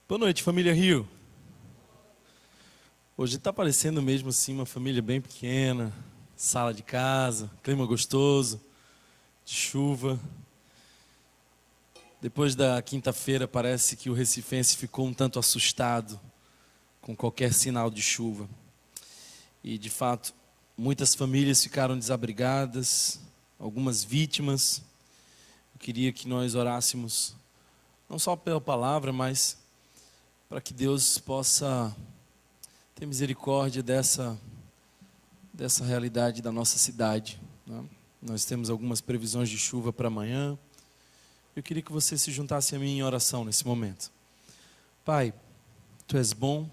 Boa noite, família Rio. Hoje está parecendo mesmo assim uma família bem pequena, sala de casa, clima gostoso, de chuva. Depois da quinta-feira parece que o recifense ficou um tanto assustado com qualquer sinal de chuva. E de fato, muitas famílias ficaram desabrigadas, algumas vítimas. Eu queria que nós orássemos, não só pela palavra, mas para que Deus possa ter misericórdia dessa realidade da nossa cidade, né? Nós temos algumas previsões de chuva para amanhã. Eu queria que você se juntasse a mim em oração nesse momento. Pai, Tu és bom,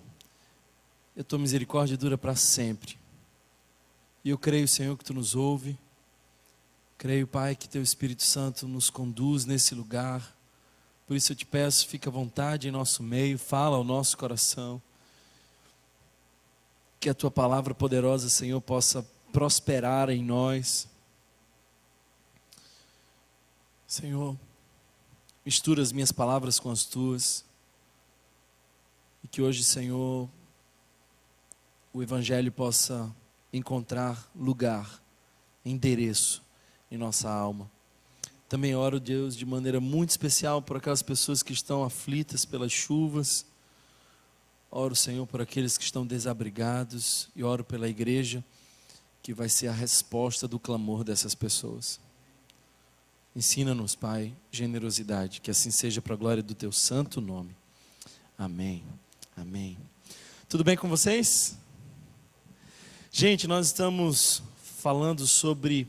e a Tua misericórdia dura para sempre. E eu creio, Senhor, que Tu nos ouve. Creio, Pai, que Teu Espírito Santo nos conduz nesse lugar. Por isso eu te peço, fica à vontade em nosso meio, fala ao nosso coração. Que a Tua palavra poderosa, Senhor, possa prosperar em nós. Senhor, mistura as minhas palavras com as Tuas. E que hoje, Senhor, o Evangelho possa encontrar lugar, endereço em nossa alma. Também oro, Deus, de maneira muito especial por aquelas pessoas que estão aflitas pelas chuvas. Oro, Senhor, por aqueles que estão desabrigados. E oro pela igreja, que vai ser a resposta do clamor dessas pessoas. Ensina-nos, Pai, generosidade. Que assim seja para a glória do Teu santo nome. Amém. Amém. Tudo bem com vocês? Gente, nós estamos falando sobre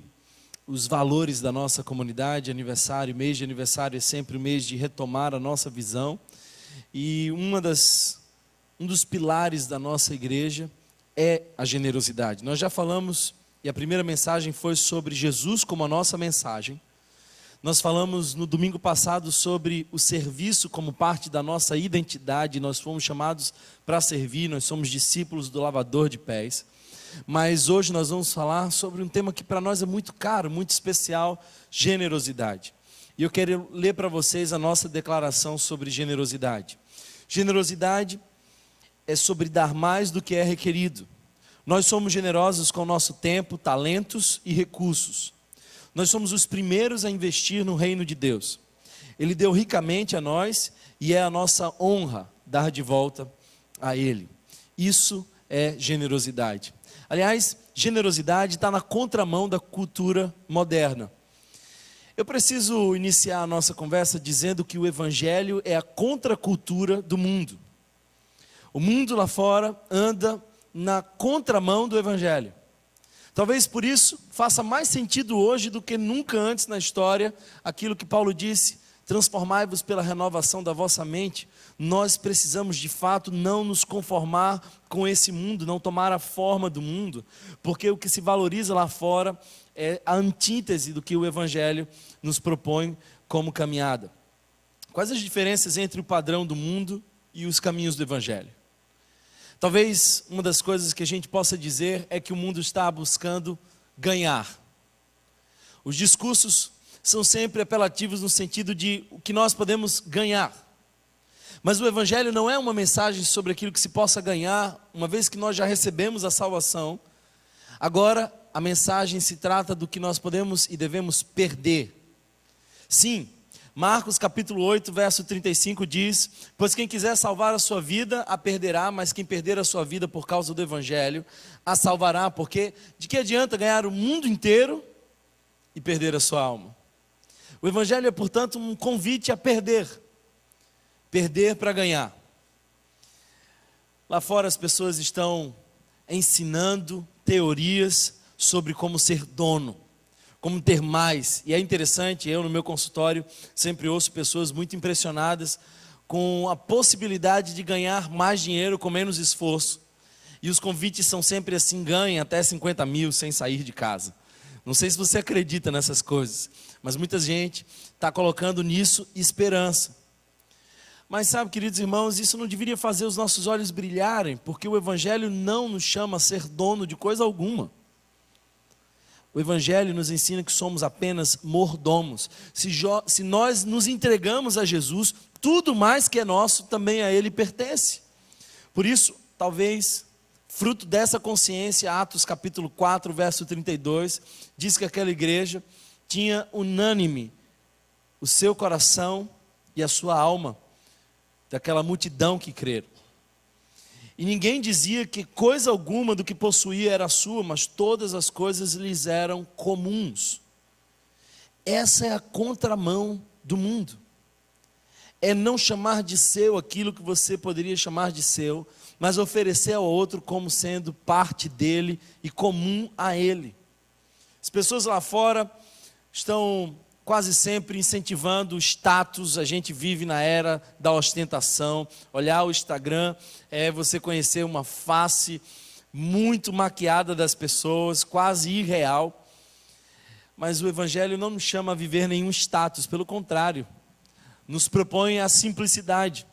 os valores da nossa comunidade. Aniversário, mês de aniversário é sempre o mês de retomar a nossa visão. E um dos pilares da nossa igreja é a generosidade. Nós já falamos, e a primeira mensagem foi sobre Jesus como a nossa mensagem. Nós falamos no domingo passado sobre o serviço como parte da nossa identidade. Nós fomos chamados para servir, nós somos discípulos do lavador de pés. Mas hoje nós vamos falar sobre um tema que para nós é muito caro, muito especial: generosidade. E eu quero ler para vocês a nossa declaração sobre generosidade. Generosidade é sobre dar mais do que é requerido. Nós somos generosos com o nosso tempo, talentos e recursos. Nós somos os primeiros a investir no reino de Deus. Ele deu ricamente a nós e é a nossa honra dar de volta a Ele. Isso é generosidade. Aliás, generosidade está na contramão da cultura moderna. Eu preciso iniciar a nossa conversa dizendo que o Evangelho é a contracultura do mundo. O mundo lá fora anda na contramão do Evangelho. Talvez por isso faça mais sentido hoje do que nunca antes na história aquilo que Paulo disse: transformai-vos pela renovação da vossa mente. Nós precisamos de fato não nos conformar com esse mundo, não tomar a forma do mundo, porque o que se valoriza lá fora é a antítese do que o Evangelho nos propõe como caminhada. Quais as diferenças entre o padrão do mundo e os caminhos do Evangelho? Talvez uma das coisas que a gente possa dizer é que o mundo está buscando ganhar. Os discursos são sempre apelativos no sentido de o que nós podemos ganhar. Mas o Evangelho não é uma mensagem sobre aquilo que se possa ganhar, uma vez que nós já recebemos a salvação. Agora a mensagem se trata do que nós podemos e devemos perder. Sim, Marcos capítulo 8, verso 35 diz: pois quem quiser salvar a sua vida, a perderá, mas quem perder a sua vida por causa do Evangelho, a salvará, porque de que adianta ganhar o mundo inteiro e perder a sua alma? O Evangelho é, portanto, um convite a perder para ganhar. Lá fora as pessoas estão ensinando teorias sobre como ser dono, como ter mais. E é interessante, eu no meu consultório sempre ouço pessoas muito impressionadas com a possibilidade de ganhar mais dinheiro com menos esforço. E os convites são sempre assim: ganhe até 50 mil sem sair de casa. Não sei se você acredita nessas coisas, mas muita gente está colocando nisso esperança. Mas sabe, queridos irmãos, isso não deveria fazer os nossos olhos brilharem, porque o Evangelho não nos chama a ser dono de coisa alguma. O Evangelho nos ensina que somos apenas mordomos. Se nós nos entregamos a Jesus, tudo mais que é nosso também a Ele pertence. Por isso, talvez, fruto dessa consciência, Atos capítulo 4, verso 32, diz que aquela igreja tinha unânime o seu coração e a sua alma, daquela multidão que creram. E ninguém dizia que coisa alguma do que possuía era sua, mas todas as coisas lhes eram comuns. Essa é a contramão do mundo. É não chamar de seu aquilo que você poderia chamar de seu, mas oferecer ao outro como sendo parte dele e comum a ele. As pessoas lá fora estão quase sempre incentivando o status. A gente vive na era da ostentação. Olhar o Instagram é você conhecer uma face muito maquiada das pessoas, quase irreal. Mas o Evangelho não nos chama a viver nenhum status, pelo contrário, nos propõe a simplicidade.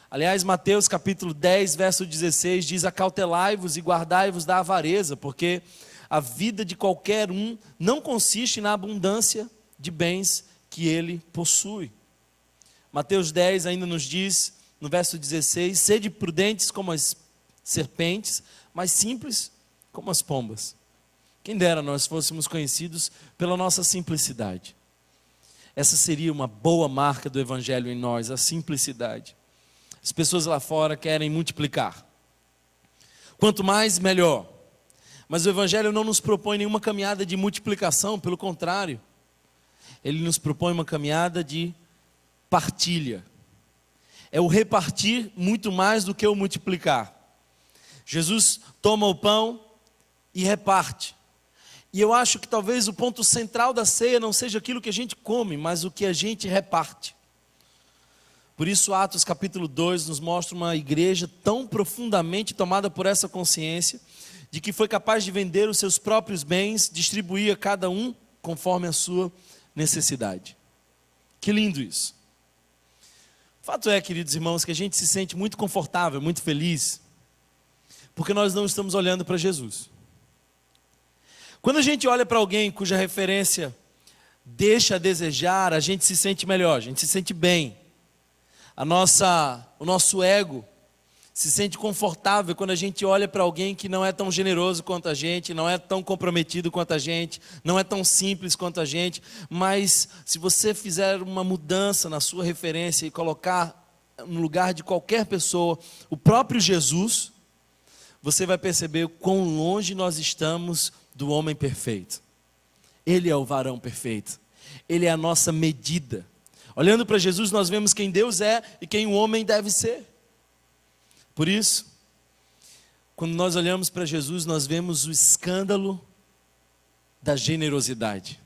Aliás, Mateus capítulo 10, verso 16 diz: acautelai-vos e guardai-vos da avareza, porque a vida de qualquer um não consiste na abundância de bens que ele possui. Mateus 10 ainda nos diz, no verso 16: sede prudentes como as serpentes, mas simples como as pombas. Quem dera nós fôssemos conhecidos pela nossa simplicidade. Essa seria uma boa marca do Evangelho em nós, a simplicidade. As pessoas lá fora querem multiplicar. Quanto mais, melhor. Mas o Evangelho não nos propõe nenhuma caminhada de multiplicação, pelo contrário. Ele nos propõe uma caminhada de partilha. É o repartir muito mais do que o multiplicar. Jesus toma o pão e reparte. E eu acho que talvez o ponto central da ceia não seja aquilo que a gente come, mas o que a gente reparte. Por isso, Atos capítulo 2 nos mostra uma igreja tão profundamente tomada por essa consciência, de que foi capaz de vender os seus próprios bens, distribuir a cada um conforme a sua necessidade. Que lindo isso. O fato é, queridos irmãos, que a gente se sente muito confortável, muito feliz, porque nós não estamos olhando para Jesus. Quando a gente olha para alguém cuja referência deixa a desejar, a gente se sente melhor, a gente se sente bem. O nosso ego se sente confortável quando a gente olha para alguém que não é tão generoso quanto a gente, não é tão comprometido quanto a gente, não é tão simples quanto a gente. Mas se você fizer uma mudança na sua referência e colocar no lugar de qualquer pessoa o próprio Jesus, você vai perceber o quão longe nós estamos do homem perfeito. Ele é o varão perfeito. Ele é a nossa medida. Olhando para Jesus, nós vemos quem Deus é e quem o homem deve ser. Por isso, quando nós olhamos para Jesus, nós vemos o escândalo da generosidade.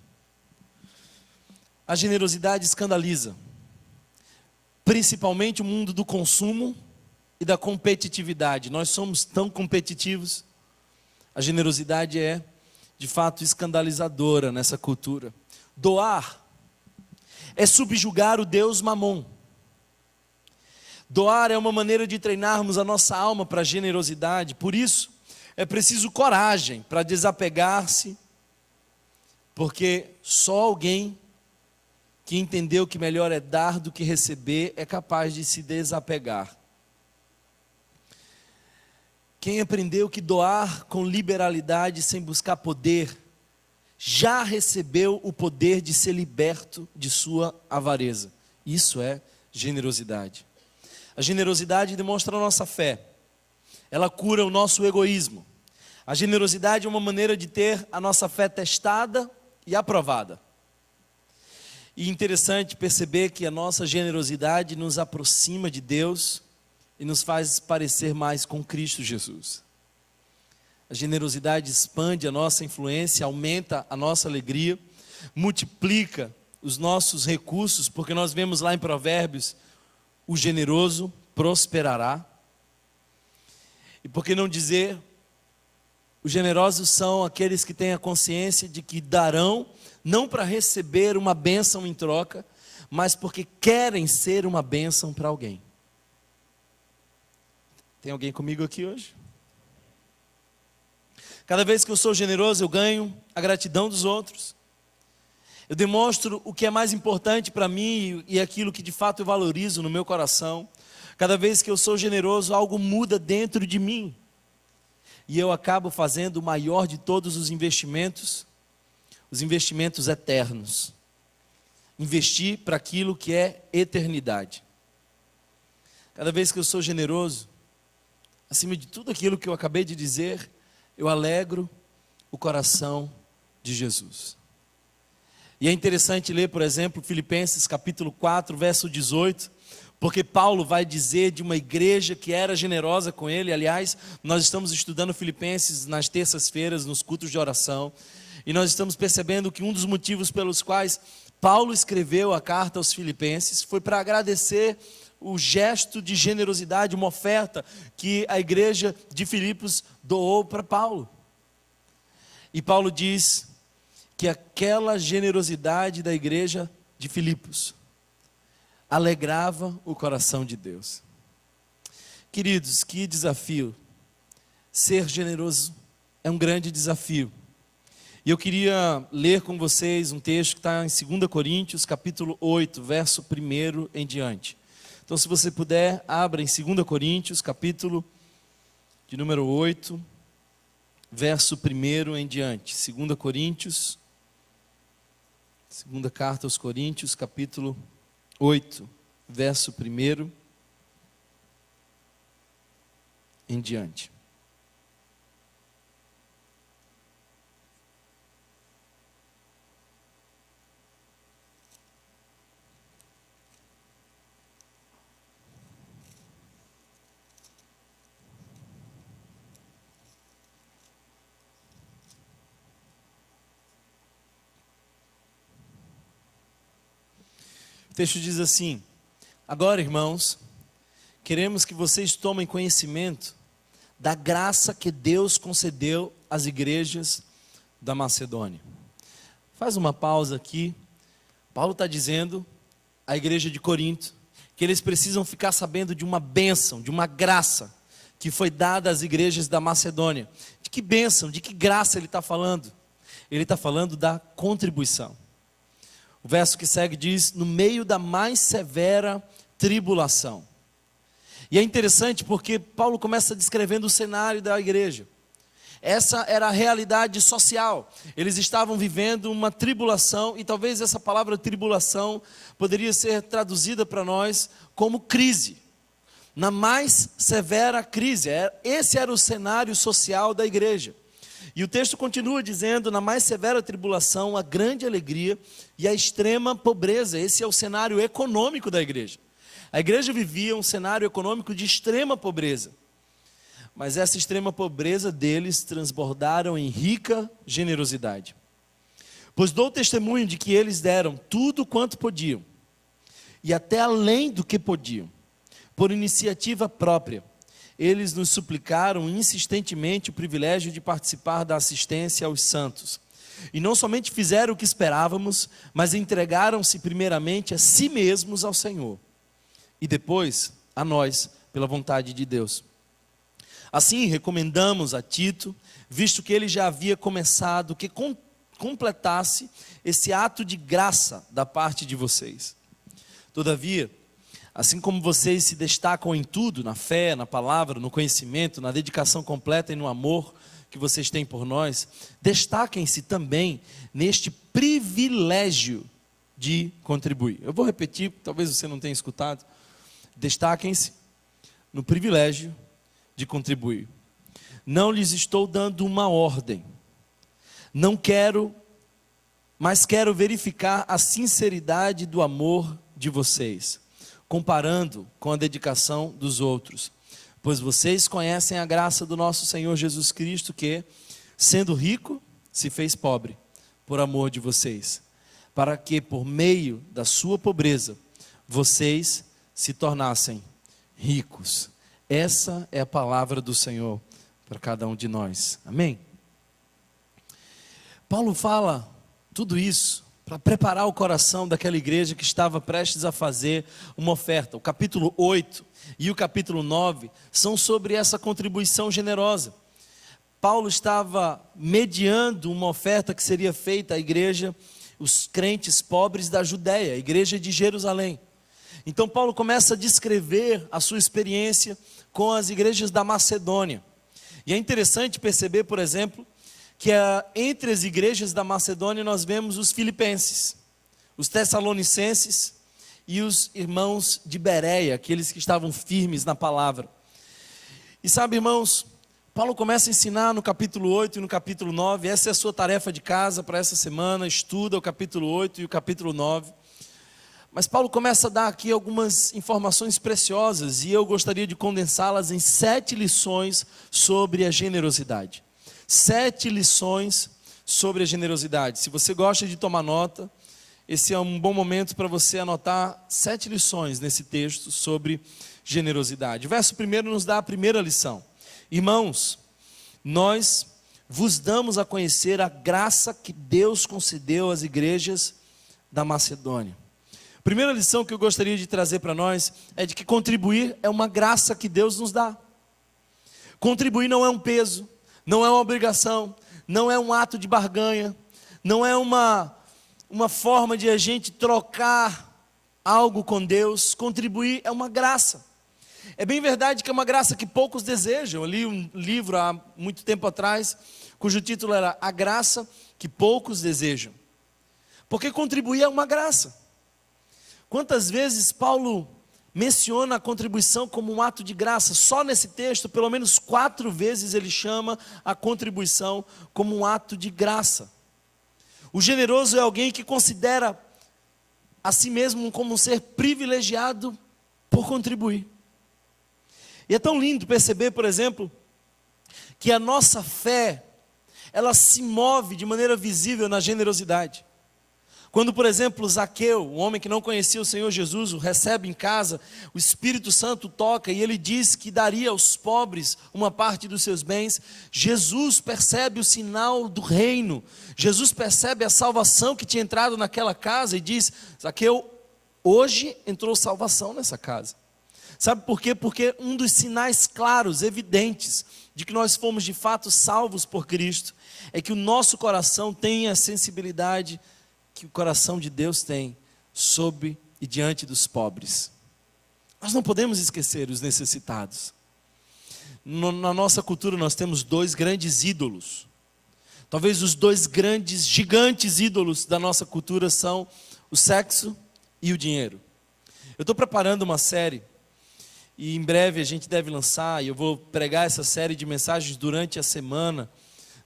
A generosidade escandaliza, principalmente o mundo do consumo e da competitividade. Nós somos tão competitivos. A generosidade é, de fato, escandalizadora nessa cultura. Doar é subjugar o Deus Mamon. Doar é uma maneira de treinarmos a nossa alma para a generosidade. Por isso, é preciso coragem para desapegar-se, porque só alguém que entendeu que melhor é dar do que receber é capaz de se desapegar. Quem aprendeu que doar com liberalidade sem buscar poder, já recebeu o poder de ser liberto de sua avareza. Isso é generosidade. A generosidade demonstra a nossa fé. Ela cura o nosso egoísmo. A generosidade é uma maneira de ter a nossa fé testada e aprovada. E interessante perceber que a nossa generosidade nos aproxima de Deus e nos faz parecer mais com Cristo Jesus. A generosidade expande a nossa influência, aumenta a nossa alegria, multiplica os nossos recursos, porque nós vemos lá em Provérbios: o generoso prosperará. E por que não dizer, os generosos são aqueles que têm a consciência de que darão, não para receber uma bênção em troca, mas porque querem ser uma bênção para alguém. Tem alguém comigo aqui hoje? Cada vez que eu sou generoso, eu ganho a gratidão dos outros. Eu demonstro o que é mais importante para mim e aquilo que de fato eu valorizo no meu coração. Cada vez que eu sou generoso, algo muda dentro de mim. E eu acabo fazendo o maior de todos os investimentos eternos. Investir para aquilo que é eternidade. Cada vez que eu sou generoso, acima de tudo aquilo que eu acabei de dizer, eu alegro o coração de Jesus. E é interessante ler, por exemplo, Filipenses capítulo 4, verso 18, porque Paulo vai dizer de uma igreja que era generosa com ele. Aliás, nós estamos estudando Filipenses nas terças-feiras, nos cultos de oração, e nós estamos percebendo que um dos motivos pelos quais Paulo escreveu a carta aos Filipenses foi para agradecer o gesto de generosidade, uma oferta que a igreja de Filipos doou para Paulo. E Paulo diz que aquela generosidade da igreja de Filipos alegrava o coração de Deus. Queridos, que desafio! Ser generoso é um grande desafio. E eu queria ler com vocês um texto que está em 2 Coríntios, capítulo 8, verso 1 em diante. Então, se você puder, abra em 2 Coríntios, capítulo de número 8, verso 1 em diante. 2 Coríntios, segunda carta aos Coríntios, capítulo 8, verso 1 em diante. O texto diz assim: agora, irmãos, queremos que vocês tomem conhecimento da graça que Deus concedeu às igrejas da Macedônia. Faz uma pausa aqui. Paulo está dizendo à igreja de Corinto que eles precisam ficar sabendo de uma bênção, de uma graça que foi dada às igrejas da Macedônia. De que bênção, de que graça ele está falando? Ele está falando da contribuição. O verso que segue diz: no meio da mais severa tribulação. E é interessante porque Paulo começa descrevendo o cenário da igreja. Essa era a realidade social. Eles estavam vivendo uma tribulação, e talvez essa palavra tribulação poderia ser traduzida para nós como crise. Na mais severa crise. Esse era o cenário social da igreja. E o texto continua dizendo: na mais severa tribulação, a grande alegria e a extrema pobreza. Esse é o cenário econômico da igreja. A igreja vivia um cenário econômico de extrema pobreza. Mas essa extrema pobreza deles transbordaram em rica generosidade. Pois dou testemunho de que eles deram tudo quanto podiam, e até além do que podiam, por iniciativa própria. Eles nos suplicaram insistentemente o privilégio de participar da assistência aos santos. E não somente fizeram o que esperávamos, mas entregaram-se primeiramente a si mesmos ao Senhor. E depois a nós, pela vontade de Deus. Assim, recomendamos a Tito, visto que ele já havia começado, que completasse esse ato de graça da parte de vocês. Todavia, assim como vocês se destacam em tudo, na fé, na palavra, no conhecimento, na dedicação completa e no amor que vocês têm por nós, destaquem-se também neste privilégio de contribuir. Eu vou repetir, talvez você não tenha escutado. Destaquem-se no privilégio de contribuir. Não lhes estou dando uma ordem. Não quero, mas quero verificar a sinceridade do amor de vocês, comparando com a dedicação dos outros. Pois vocês conhecem a graça do nosso Senhor Jesus Cristo, que, sendo rico, se fez pobre, por amor de vocês, para que por meio da sua pobreza, vocês se tornassem ricos. Essa é a palavra do Senhor para cada um de nós. Amém? Paulo fala tudo isso para preparar o coração daquela igreja que estava prestes a fazer uma oferta. O capítulo 8 e o capítulo 9 são sobre essa contribuição generosa. Paulo estava mediando uma oferta que seria feita à igreja, os crentes pobres da Judéia, a igreja de Jerusalém. Então Paulo começa a descrever a sua experiência com as igrejas da Macedônia. E é interessante perceber, por exemplo, que entre as igrejas da Macedônia nós vemos os filipenses, os tessalonicenses e os irmãos de Bereia, aqueles que estavam firmes na palavra. E sabe, irmãos, Paulo começa a ensinar no capítulo 8 e no capítulo 9, essa é a sua tarefa de casa para essa semana, estuda o capítulo 8 e o capítulo 9. Mas Paulo começa a dar aqui algumas informações preciosas e eu gostaria de condensá-las em 7 lições sobre a generosidade. 7 lições sobre a generosidade. Se você gosta de tomar nota, esse é um bom momento para você anotar 7 lições nesse texto sobre generosidade. O verso 1 nos dá a primeira lição. Irmãos, nós vos damos a conhecer a graça que Deus concedeu às igrejas da Macedônia. A primeira lição que eu gostaria de trazer para nós é de que contribuir é uma graça que Deus nos dá. Contribuir não é um peso, não é uma obrigação, não é um ato de barganha, não é uma forma de a gente trocar algo com Deus. Contribuir é uma graça. É bem verdade que é uma graça que poucos desejam. Eu li um livro há muito tempo atrás, cujo título era A Graça que Poucos Desejam. Porque contribuir é uma graça. Quantas vezes Paulo menciona a contribuição como um ato de graça? Só nesse texto, pelo menos 4 vezes ele chama a contribuição como um ato de graça. O generoso é alguém que considera a si mesmo como um ser privilegiado por contribuir. E é tão lindo perceber, por exemplo, que a nossa fé, ela se move de maneira visível na generosidade. Quando, por exemplo, Zaqueu, o homem que não conhecia o Senhor Jesus, o recebe em casa, o Espírito Santo toca e ele diz que daria aos pobres uma parte dos seus bens. Jesus percebe o sinal do reino, Jesus percebe a salvação que tinha entrado naquela casa e diz: Zaqueu, hoje entrou salvação nessa casa. Sabe por quê? Porque um dos sinais claros, evidentes, de que nós fomos de fato salvos por Cristo, é que o nosso coração tem a sensibilidade que o coração de Deus tem sobre e diante dos pobres. Nós não podemos esquecer os necessitados. Na nossa cultura nós temos 2 grandes ídolos. Talvez os 2 grandes, gigantes ídolos da nossa cultura são o sexo e o dinheiro. Eu estou preparando uma série e em breve a gente deve lançar, e eu vou pregar essa série de mensagens durante a semana.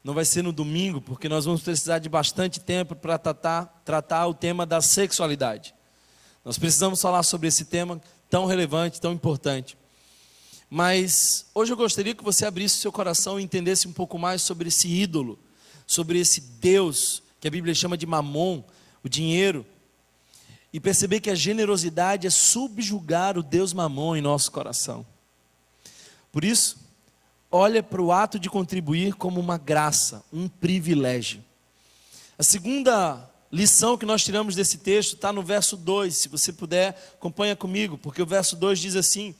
Não vai ser no domingo, porque nós vamos precisar de bastante tempo para tratar o tema da sexualidade. Nós precisamos falar sobre esse tema tão relevante, tão importante. Mas hoje eu gostaria que você abrisse o seu coração e entendesse um pouco mais sobre esse ídolo, sobre esse Deus que a Bíblia chama de Mamon, o dinheiro, e perceber que a generosidade é subjugar o Deus Mamon em nosso coração. Por isso, olha para o ato de contribuir como uma graça, um privilégio. A segunda lição que nós tiramos desse texto está no verso 2, se você puder, acompanha comigo, porque o verso 2 diz assim: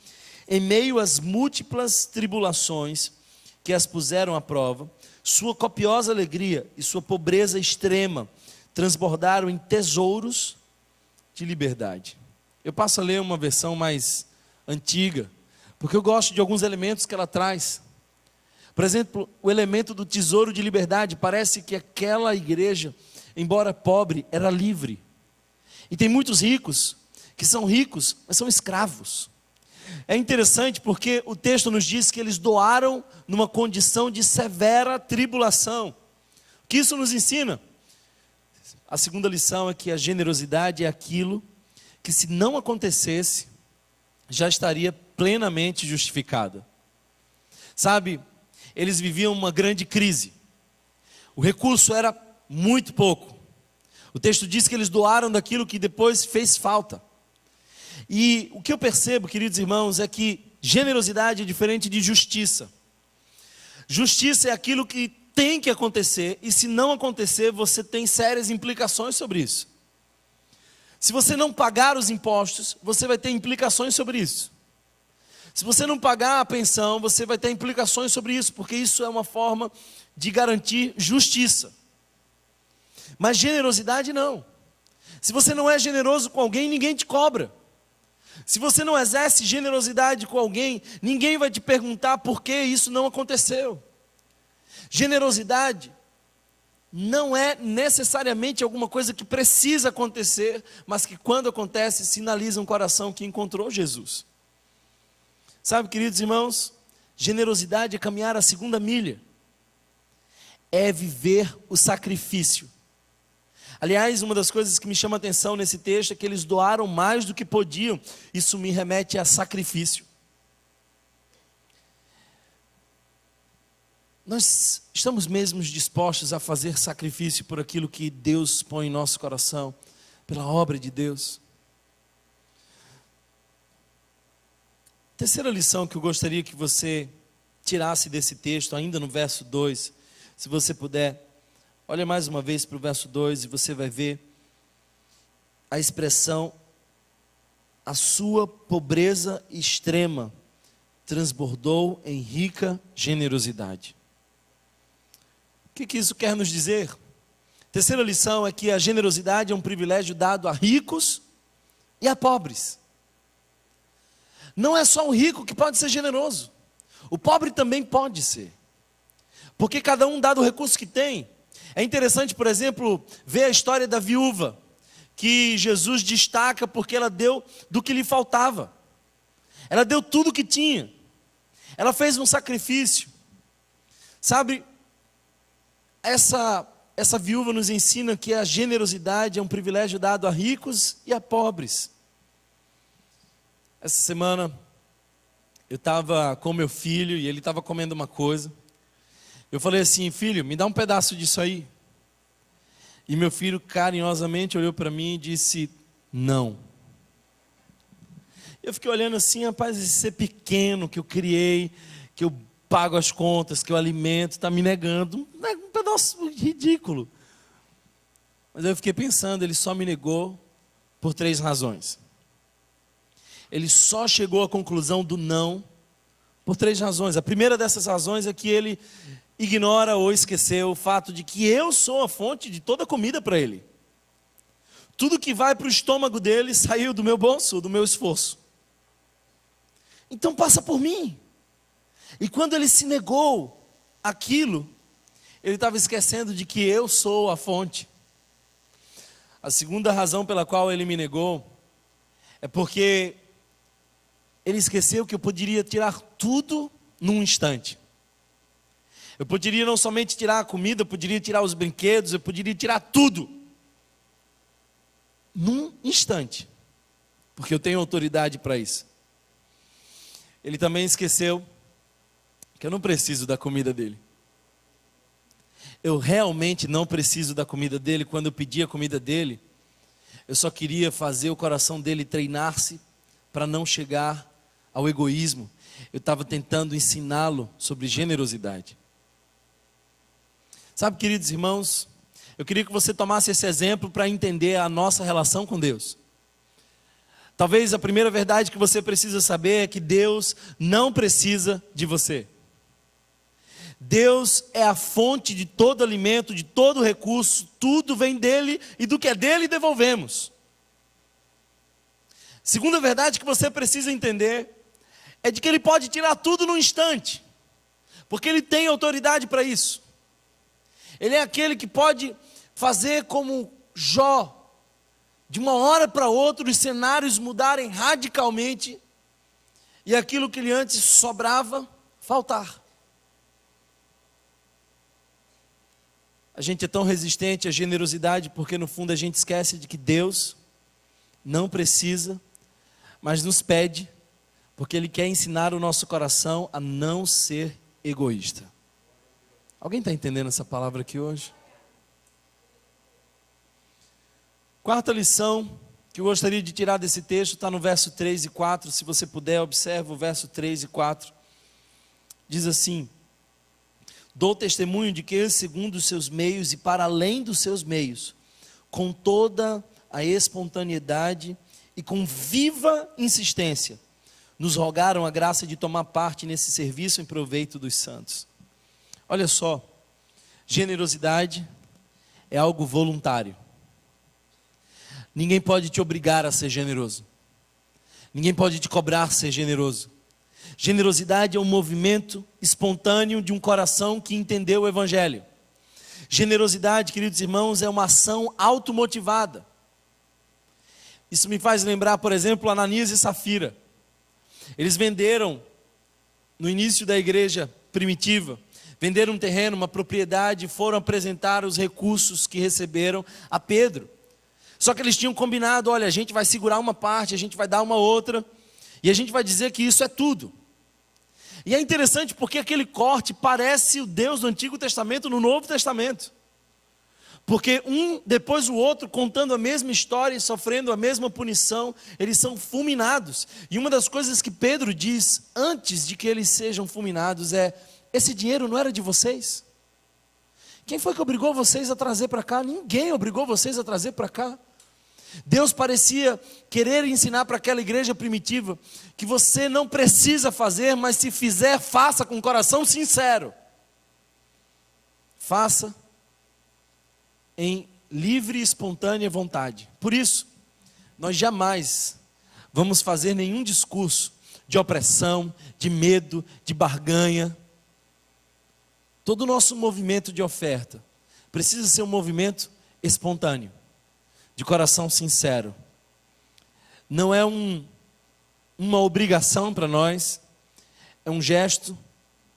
em meio às múltiplas tribulações que as puseram à prova, sua copiosa alegria e sua pobreza extrema transbordaram em tesouros de liberdade. Eu passo a ler uma versão mais antiga, porque eu gosto de alguns elementos que ela traz. Por exemplo, o elemento do tesouro de liberdade. Parece que aquela igreja, embora pobre, era livre. E tem muitos ricos, que são ricos, mas são escravos. É interessante porque o texto nos diz que eles doaram numa condição de severa tribulação. O que isso nos ensina? A segunda lição é que a generosidade é aquilo que, se não acontecesse, já estaria plenamente justificada. Sabe, eles viviam uma grande crise. O recurso era muito pouco. O texto diz que eles doaram daquilo que depois fez falta. E o que eu percebo, queridos irmãos, é que generosidade é diferente de justiça. Justiça é aquilo que tem que acontecer, e se não acontecer, você tem sérias implicações sobre isso. Se você não pagar os impostos, você vai ter implicações sobre isso. Se você não pagar a pensão, você vai ter implicações sobre isso, porque isso é uma forma de garantir justiça. Mas generosidade não. Se você não é generoso com alguém, ninguém te cobra. Se você não exerce generosidade com alguém, ninguém vai te perguntar por que isso não aconteceu. Generosidade não é necessariamente alguma coisa que precisa acontecer, mas que quando acontece, sinaliza um coração que encontrou Jesus. Sabe, queridos irmãos, generosidade é caminhar a segunda milha, é viver o sacrifício. Aliás, uma das coisas que me chama a atenção nesse texto é que eles doaram mais do que podiam. Isso me remete a sacrifício. Nós estamos mesmo dispostos a fazer sacrifício por aquilo que Deus põe em nosso coração, pela obra de Deus. Terceira lição que eu gostaria que você tirasse desse texto, ainda no verso 2, se você puder. Olha mais uma vez para o verso 2 e você vai ver a expressão: a sua pobreza extrema transbordou em rica generosidade. O que isso quer nos dizer? Terceira lição é que a generosidade é um privilégio dado a ricos e a pobres. Não é só o rico que pode ser generoso, o pobre também pode ser, porque cada um, dado o recurso que tem. É interessante, por exemplo, ver a história da viúva, que Jesus destaca porque ela deu do que lhe faltava. Ela deu tudo o que tinha. Ela fez um sacrifício. Sabe, essa viúva nos ensina que a generosidade é um privilégio dado a ricos e a pobres. Essa semana, eu estava com meu filho e ele estava comendo uma coisa. Eu falei assim: filho, me dá um pedaço disso aí. E meu filho carinhosamente olhou para mim e disse: não. Eu fiquei olhando assim: rapaz, esse ser pequeno que eu criei, que eu pago as contas, que eu alimento, está me negando um pedaço ridículo. Mas eu fiquei pensando, ele só me negou por 3 razões. Ele só chegou à conclusão do não por 3 razões. A primeira dessas razões é que ele ignora ou esqueceu o fato de que eu sou a fonte de toda a comida para ele. Tudo que vai para o estômago dele saiu do meu bolso, do meu esforço. Então passa por mim. E quando ele se negou aquilo, ele estava esquecendo de que eu sou a fonte. A segunda razão pela qual ele me negou é porque ele esqueceu que eu poderia tirar tudo num instante. Eu poderia não somente tirar a comida, eu poderia tirar os brinquedos, eu poderia tirar tudo num instante, porque eu tenho autoridade para isso. Ele também esqueceu que eu não preciso da comida dele. Eu realmente não preciso da comida dele. Quando eu pedi a comida dele, eu só queria fazer o coração dele treinar-se para não chegar ao egoísmo. Eu estava tentando ensiná-lo sobre generosidade. Sabe, queridos irmãos, eu queria que você tomasse esse exemplo para entender a nossa relação com Deus. Talvez a primeira verdade que você precisa saber é que Deus não precisa de você. Deus é a fonte de todo alimento, de todo recurso, tudo vem dele e do que é dele devolvemos. Segunda verdade que você precisa entender é de que Ele pode tirar tudo num instante, porque Ele tem autoridade para isso. Ele é aquele que pode fazer como Jó, de uma hora para outra os cenários mudarem radicalmente e aquilo que lhe antes sobrava, faltar. A gente é tão resistente à generosidade porque no fundo a gente esquece de que Deus não precisa, mas nos pede, porque Ele quer ensinar o nosso coração a não ser egoísta. Alguém está entendendo essa palavra aqui hoje? Quarta lição que eu gostaria de tirar desse texto está no verso 3 e 4. Se você puder, observa o verso 3 e 4. Diz assim: dou testemunho de que, segundo os seus meios e para além dos seus meios, com toda a espontaneidade e com viva insistência, nos rogaram a graça de tomar parte nesse serviço em proveito dos santos. Olha só, generosidade é algo voluntário. Ninguém pode te obrigar a ser generoso. Ninguém pode te cobrar ser generoso. Generosidade é um movimento espontâneo de um coração que entendeu o Evangelho. Generosidade, queridos irmãos, é uma ação automotivada. Isso me faz lembrar, por exemplo, Ananias e Safira. Eles venderam, no início da igreja primitiva, venderam um terreno, uma propriedade, e foram apresentar os recursos que receberam a Pedro. Só que eles tinham combinado, olha, a gente vai segurar uma parte, a gente vai dar uma outra, e a gente vai dizer que isso é tudo. E é interessante porque aquele corte parece o Deus do Antigo Testamento no Novo Testamento. Porque um depois o outro, contando a mesma história e sofrendo a mesma punição, eles são fulminados. E uma das coisas que Pedro diz antes de que eles sejam fulminados é: esse dinheiro não era de vocês? Quem foi que obrigou vocês a trazer para cá? Ninguém obrigou vocês a trazer para cá. Deus parecia querer ensinar para aquela igreja primitiva que você não precisa fazer, mas se fizer, faça com o coração sincero. Faça em livre e espontânea vontade. Por isso, nós jamais vamos fazer nenhum discurso de opressão, de medo, de barganha. Todo o nosso movimento de oferta precisa ser um movimento espontâneo, de coração sincero. Não é uma obrigação para nós, é um gesto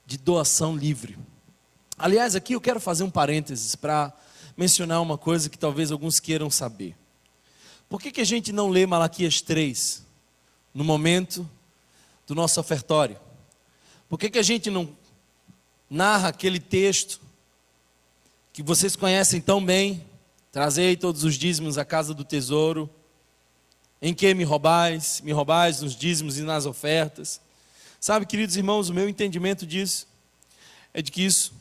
de doação livre. Aliás, aqui eu quero fazer um parênteses para mencionar uma coisa que talvez alguns queiram saber. Por que a gente não lê Malaquias 3 no momento do nosso ofertório? Por que a gente não narra aquele texto que vocês conhecem tão bem: trazei todos os dízimos à casa do tesouro, em que me roubais nos dízimos e nas ofertas? Sabe, queridos irmãos, o meu entendimento disso é de que isso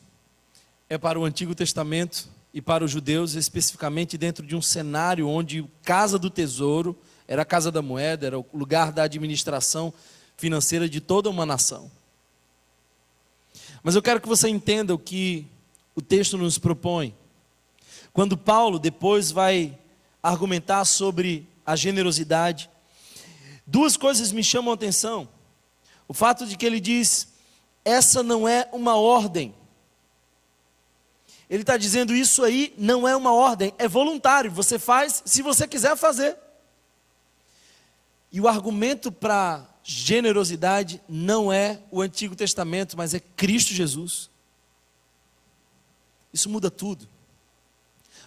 é para o Antigo Testamento e para os judeus, especificamente dentro de um cenário onde casa do tesouro era a casa da moeda, era o lugar da administração financeira de toda uma nação. Mas eu quero que você entenda o que o texto nos propõe. Quando Paulo depois vai argumentar sobre a generosidade, duas coisas me chamam a atenção. O fato de que ele diz: essa não é uma ordem. Ele está dizendo: isso aí não é uma ordem, é voluntário, você faz se você quiser fazer. E o argumento para generosidade não é o Antigo Testamento, mas é Cristo Jesus. Isso muda tudo.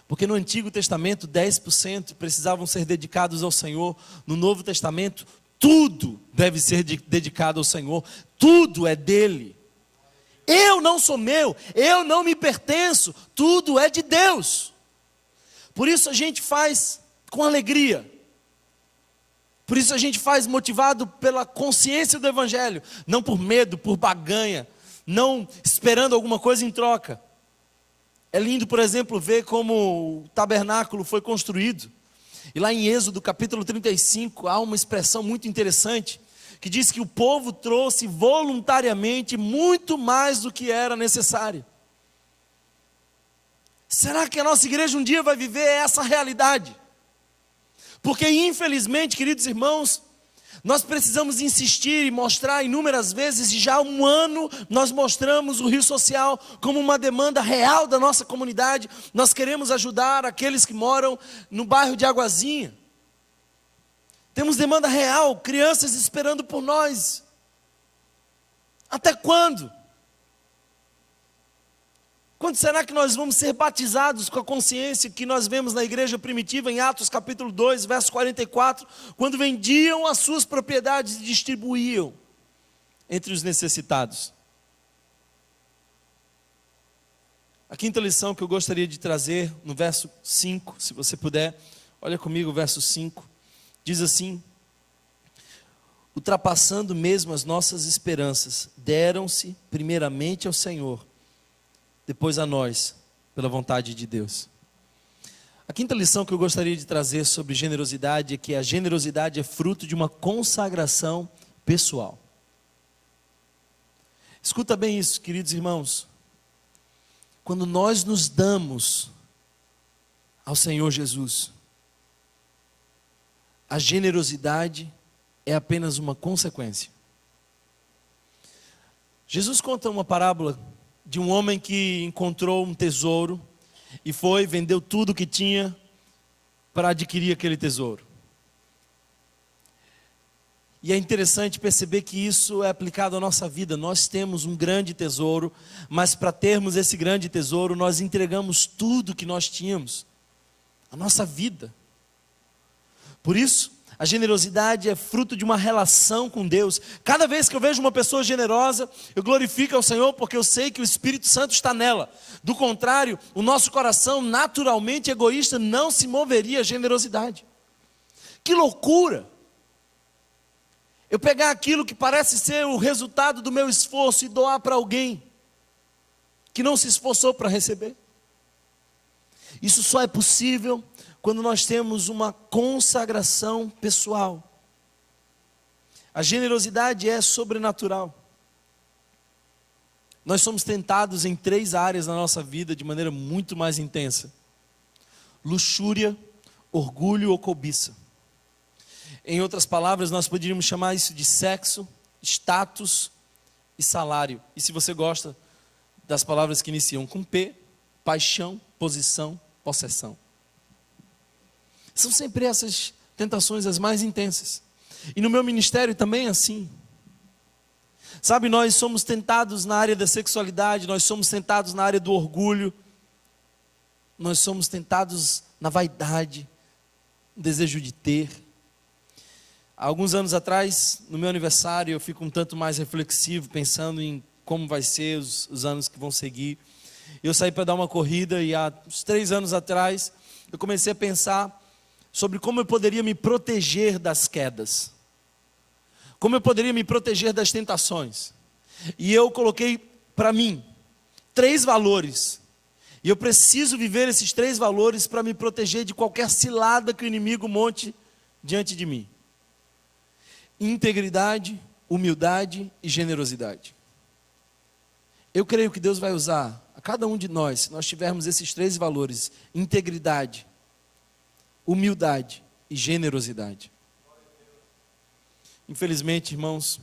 Porque no Antigo Testamento 10% precisavam ser dedicados ao Senhor. No Novo Testamento tudo deve ser dedicado ao Senhor. Tudo é dele. Eu não sou meu, eu não me pertenço, tudo é de Deus. Por isso a gente faz com alegria. Por isso a gente faz motivado pela consciência do Evangelho, não por medo, por barganha, não esperando alguma coisa em troca. É lindo, por exemplo, ver como o tabernáculo foi construído. E lá em Êxodo capítulo 35 há uma expressão muito interessante, que diz que o povo trouxe voluntariamente muito mais do que era necessário. Será que a nossa igreja um dia vai viver essa realidade? Porque infelizmente, queridos irmãos, nós precisamos insistir e mostrar inúmeras vezes, e já há um ano nós mostramos o Rio Social como uma demanda real da nossa comunidade. Nós queremos ajudar aqueles que moram no bairro de Aguazinha. Temos demanda real, crianças esperando por nós. Até quando? Quando será que nós vamos ser batizados com a consciência que nós vemos na igreja primitiva em Atos capítulo 2, verso 44, quando vendiam as suas propriedades e distribuíam entre os necessitados? A quinta lição que eu gostaria de trazer no verso 5, se você puder, olha comigo o verso 5, diz assim: ultrapassando mesmo as nossas esperanças, deram-se primeiramente ao Senhor, depois a nós, pela vontade de Deus. A quinta lição que eu gostaria de trazer sobre generosidade é que a generosidade é fruto de uma consagração pessoal. Escuta bem isso, queridos irmãos. Quando nós nos damos ao Senhor Jesus, a generosidade é apenas uma consequência. Jesus conta uma parábola de um homem que encontrou um tesouro e foi, vendeu tudo que tinha para adquirir aquele tesouro. E é interessante perceber que isso é aplicado à nossa vida. Nós temos um grande tesouro, mas para termos esse grande tesouro, nós entregamos tudo que nós tínhamos, a nossa vida. Por isso, a generosidade é fruto de uma relação com Deus. Cada vez que eu vejo uma pessoa generosa, eu glorifico ao Senhor, porque eu sei que o Espírito Santo está nela. Do contrário, o nosso coração naturalmente egoísta não se moveria à generosidade. Que loucura! Eu pegar aquilo que parece ser o resultado do meu esforço e doar para alguém que não se esforçou para receber. Isso só é possível quando nós temos uma consagração pessoal. A generosidade é sobrenatural. Nós somos tentados em 3 áreas na nossa vida de maneira muito mais intensa: luxúria, orgulho ou cobiça. Em outras palavras, nós poderíamos chamar isso de sexo, status e salário. E se você gosta das palavras que iniciam com P, paixão, posição, possessão. São sempre essas tentações as mais intensas. E no meu ministério também é assim. Sabe, nós somos tentados na área da sexualidade, nós somos tentados na área do orgulho, nós somos tentados na vaidade, no desejo de ter. Há alguns anos atrás, no meu aniversário, eu fico um tanto mais reflexivo, pensando em como vai ser os anos que vão seguir. Eu saí para dar uma corrida e há uns 3 anos atrás, eu comecei a pensar sobre como eu poderia me proteger das quedas. Como eu poderia me proteger das tentações. E eu coloquei para mim 3 valores. E eu preciso viver esses 3 valores para me proteger de qualquer cilada que o inimigo monte diante de mim. Integridade, humildade e generosidade. Eu creio que Deus vai usar a cada um de nós, se nós tivermos esses 3 valores: integridade, humildade e generosidade. Infelizmente, irmãos,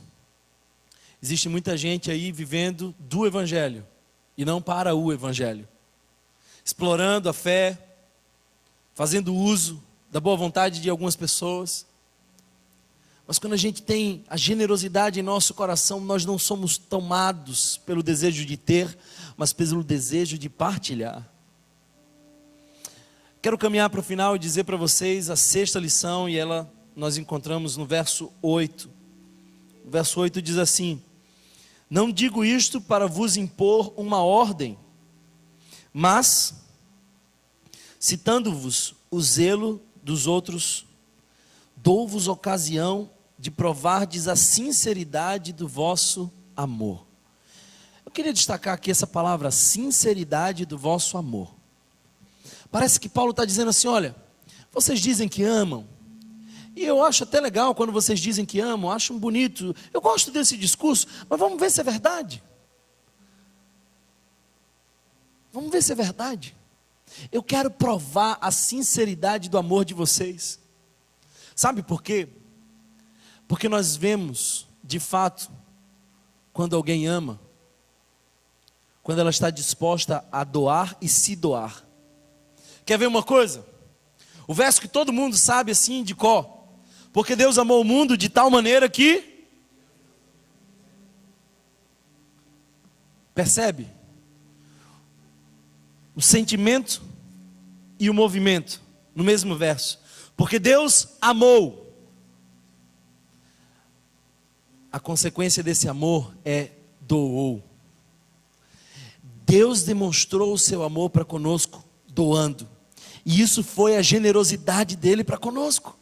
existe muita gente aí vivendo do Evangelho e não para o Evangelho, explorando a fé, fazendo uso da boa vontade de algumas pessoas. Mas quando a gente tem a generosidade em nosso coração, nós não somos tomados pelo desejo de ter, mas pelo desejo de partilhar. Quero caminhar para o final e dizer para vocês a 6ª lição, e ela nós encontramos no verso 8. O verso 8 diz assim: não digo isto para vos impor uma ordem, mas, citando-vos o zelo dos outros, dou-vos ocasião de provardes a sinceridade do vosso amor. Eu queria destacar aqui essa palavra, sinceridade do vosso amor. Parece que Paulo está dizendo assim: olha, vocês dizem que amam, e eu acho até legal quando vocês dizem que amam, acho bonito, eu gosto desse discurso, mas vamos ver se é verdade. Vamos ver se é verdade. Eu quero provar a sinceridade do amor de vocês. Sabe por quê? Porque nós vemos, de fato, quando alguém ama, quando ela está disposta a doar e se doar. Quer ver uma coisa? O verso que todo mundo sabe assim de cor: porque Deus amou o mundo de tal maneira que... Percebe? O sentimento e o movimento no mesmo verso. Porque Deus amou. A consequência desse amor é doou. Deus demonstrou o seu amor para conosco doando. E isso foi a generosidade dele para conosco.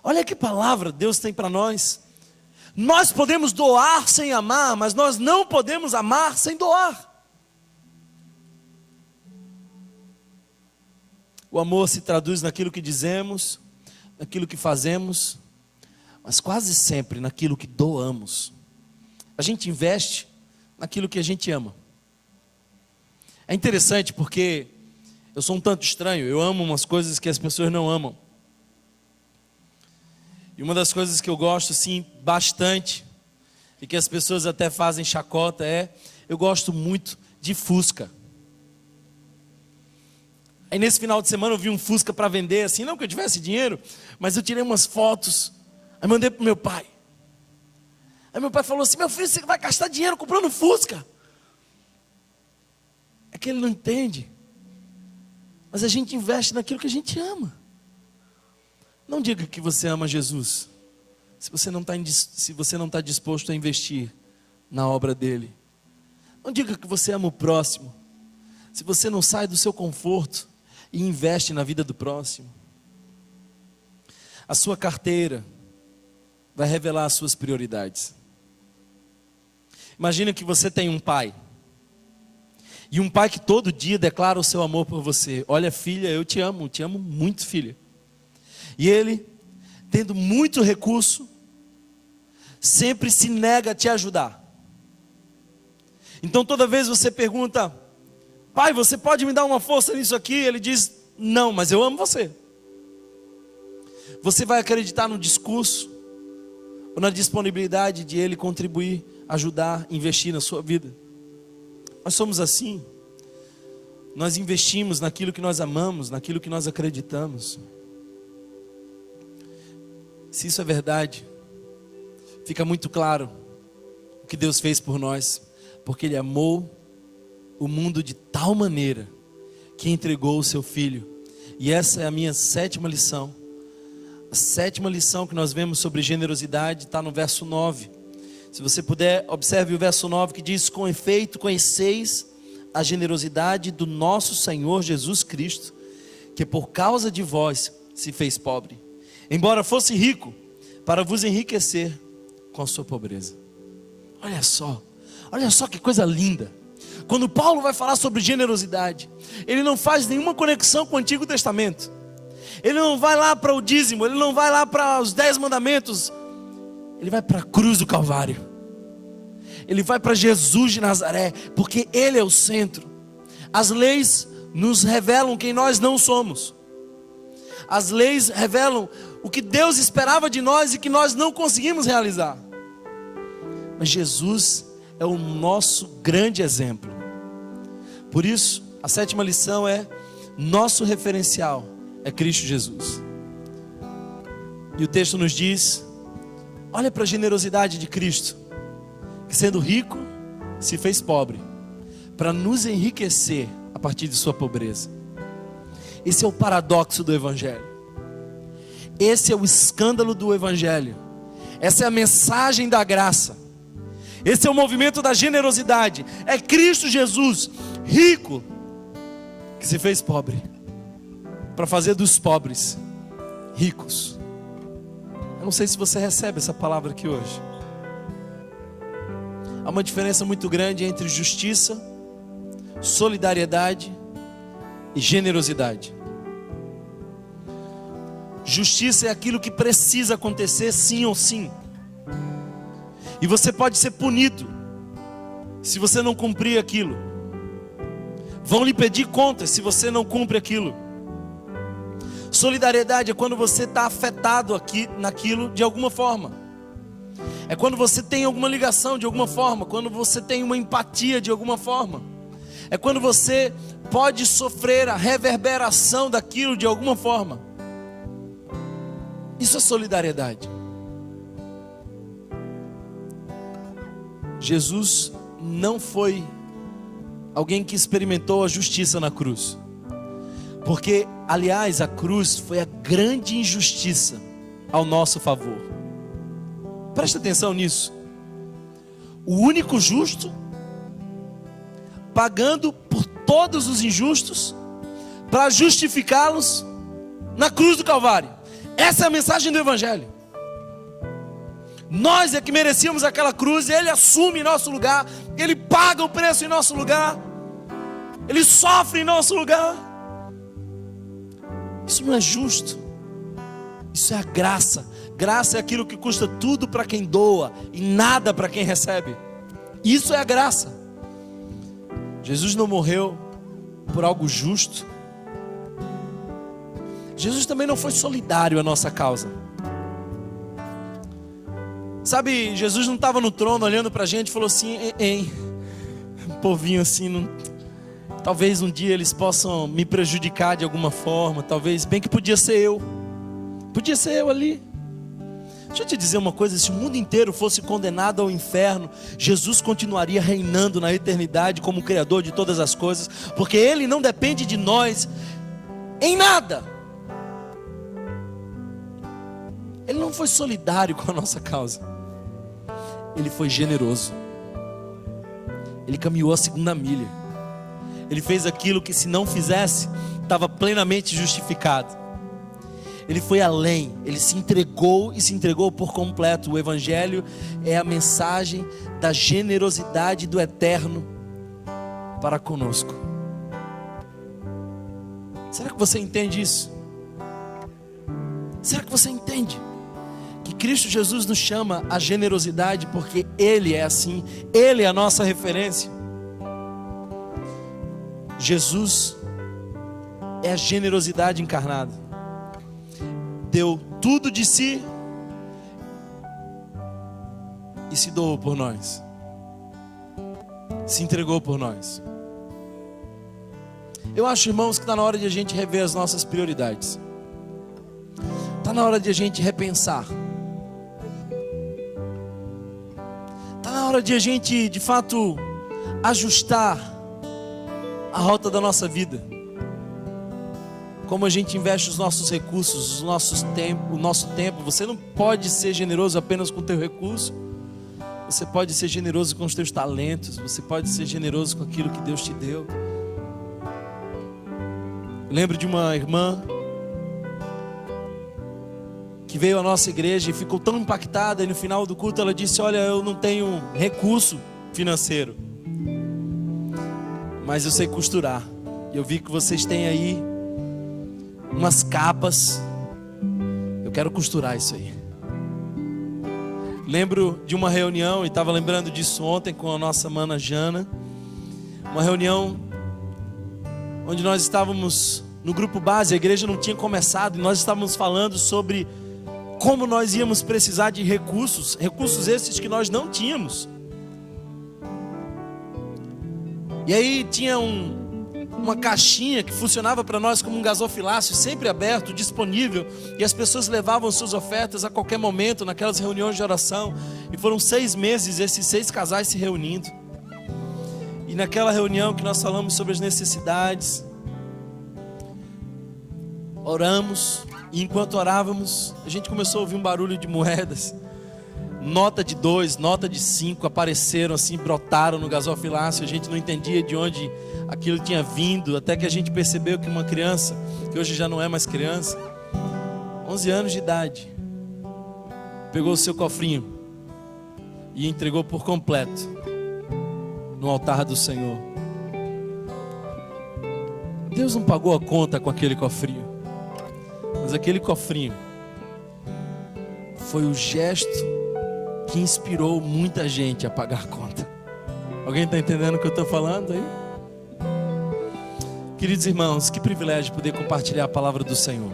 Olha que palavra Deus tem para nós. Nós podemos doar sem amar, mas nós não podemos amar sem doar. O amor se traduz naquilo que dizemos, naquilo que fazemos, mas quase sempre naquilo que doamos. A gente investe naquilo que a gente ama. É interessante porque eu sou um tanto estranho, eu amo umas coisas que as pessoas não amam. E uma das coisas que eu gosto, sim, bastante, e que as pessoas até fazem chacota, eu gosto muito de Fusca. Aí nesse final de semana eu vi um Fusca para vender, assim, não que eu tivesse dinheiro, mas eu tirei umas fotos, aí mandei para o meu pai. Aí meu pai falou assim: meu filho, você vai gastar dinheiro comprando Fusca? É que ele não entende. Mas a gente investe naquilo que a gente ama. Não diga que você ama Jesus se você não está disposto a investir na obra dele. Não diga que você ama o próximo se você não sai do seu conforto e investe na vida do próximo. A sua carteira vai revelar as suas prioridades. Imagina que você tem um pai, e um pai que todo dia declara o seu amor por você. Olha, filha, eu te amo muito, filha. E ele, tendo muito recurso, sempre se nega a te ajudar. Então toda vez você pergunta: pai, você pode me dar uma força nisso aqui? Ele diz: não, mas eu amo você. Você vai acreditar no discurso ou na disponibilidade de ele contribuir, ajudar, investir na sua vida? Nós somos assim. Nós investimos naquilo que nós amamos, naquilo que nós acreditamos. Se isso é verdade, fica muito claro o que Deus fez por nós, porque Ele amou o mundo de tal maneira que entregou o seu Filho. E essa é a minha 7ª lição. A 7ª lição que nós vemos sobre generosidade está no verso 9. Se você puder, observe o verso 9 que diz: com efeito conheceis a generosidade do nosso Senhor Jesus Cristo, que por causa de vós se fez pobre, embora fosse rico, para vos enriquecer com a sua pobreza. Olha só que coisa linda. Quando Paulo vai falar sobre generosidade, ele não faz nenhuma conexão com o Antigo Testamento. Ele não vai lá para o dízimo, ele não vai lá para os 10 mandamentos. Ele vai para a cruz do Calvário. Ele vai para Jesus de Nazaré, porque Ele é o centro. As leis nos revelam quem nós não somos. As leis revelam o que Deus esperava de nós e que nós não conseguimos realizar. Mas Jesus é o nosso grande exemplo. Por isso, a 7ª lição é: nosso referencial é Cristo Jesus. E o texto nos diz: olha para a generosidade de Cristo, que sendo rico, se fez pobre, para nos enriquecer a partir de sua pobreza. Esse é o paradoxo do Evangelho. Esse é o escândalo do Evangelho. Essa é a mensagem da graça. Esse é o movimento da generosidade. É Cristo Jesus, rico, que se fez pobre, para fazer dos pobres ricos. Eu não sei se você recebe essa palavra aqui hoje. Há uma diferença muito grande entre justiça, solidariedade e generosidade. Justiça é aquilo que precisa acontecer sim ou sim. E você pode ser punido se você não cumprir aquilo. Vão lhe pedir contas se você não cumpre aquilo. Solidariedade é quando você está afetado naquilo de alguma forma. É quando você tem alguma ligação de alguma forma, quando você tem uma empatia de alguma forma. É quando você pode sofrer a reverberação daquilo de alguma forma. Isso é solidariedade. Jesus não foi alguém que experimentou a justiça na cruz. Porque, aliás, a cruz foi a grande injustiça ao nosso favor. Presta atenção nisso. O único justo, pagando por todos os injustos, para justificá-los na cruz do Calvário. Essa é a mensagem do Evangelho. Nós é que merecíamos aquela cruz, e Ele assume em nosso lugar, Ele paga o preço em nosso lugar, Ele sofre em nosso lugar. Isso não é justo. Isso é a graça. Graça é aquilo que custa tudo para quem doa e nada para quem recebe. Isso é a graça. Jesus não morreu por algo justo. Jesus também não foi solidário à nossa causa. Sabe, Jesus não estava no trono olhando para a gente e falou assim: um povinho assim, não... talvez um dia eles possam me prejudicar de alguma forma. Talvez, bem que podia ser eu ali. Deixa eu te dizer uma coisa: se o mundo inteiro fosse condenado ao inferno, Jesus continuaria reinando na eternidade como o Criador de todas as coisas, porque Ele não depende de nós em nada. Ele não foi solidário com a nossa causa. Ele foi generoso. Ele caminhou a segunda milha. Ele fez aquilo que, se não fizesse, estava plenamente justificado. Ele foi além. Ele se entregou e se entregou por completo. O Evangelho é a mensagem da generosidade do Eterno para conosco. Será que você entende isso? Será que você entende que Cristo Jesus nos chama à generosidade porque Ele é assim? Ele é a nossa referência. Jesus é a generosidade encarnada. Deu tudo de si e se doou por nós. Se entregou por nós. Eu acho, irmãos, que está na hora de a gente rever as nossas prioridades. Está na hora de a gente repensar. Está na hora de a gente, de fato, ajustar a rota da nossa vida. Como a gente investe os nossos recursos, o nosso tempo. Você não pode ser generoso apenas com o teu recurso. Você pode ser generoso com os teus talentos. Você pode ser generoso com aquilo que Deus te deu. Eu lembro de uma irmã que veio à nossa igreja e ficou tão impactada, e no final do culto ela disse: olha, eu não tenho recurso financeiro, mas eu sei costurar. E eu vi que vocês têm aí umas capas. Eu quero costurar isso aí. Lembro de uma reunião, e estava lembrando disso ontem com a nossa mana Jana. Uma reunião onde nós estávamos no grupo base, a igreja não tinha começado, e nós estávamos falando sobre como nós íamos precisar de recursos esses que nós não tínhamos. E aí tinha uma caixinha que funcionava para nós como um gasofilácio, sempre aberto, disponível, e as pessoas levavam suas ofertas a qualquer momento naquelas reuniões de oração. E foram 6 meses esses 6 casais se reunindo. E naquela reunião que nós falamos sobre as necessidades, oramos, e enquanto orávamos, a gente começou a ouvir um barulho de moedas. Nota de 2, nota de 5 apareceram assim, brotaram no gasofilácio. A gente não entendia de onde aquilo tinha vindo, até que a gente percebeu que uma criança, que hoje já não é mais criança, 11 anos de idade, pegou o seu cofrinho e entregou por completo no altar do Senhor. Deus não pagou a conta com aquele cofrinho, mas aquele cofrinho foi o gesto que inspirou muita gente a pagar a conta. Alguém está entendendo o que eu estou falando aí? Queridos irmãos, que privilégio poder compartilhar a palavra do Senhor.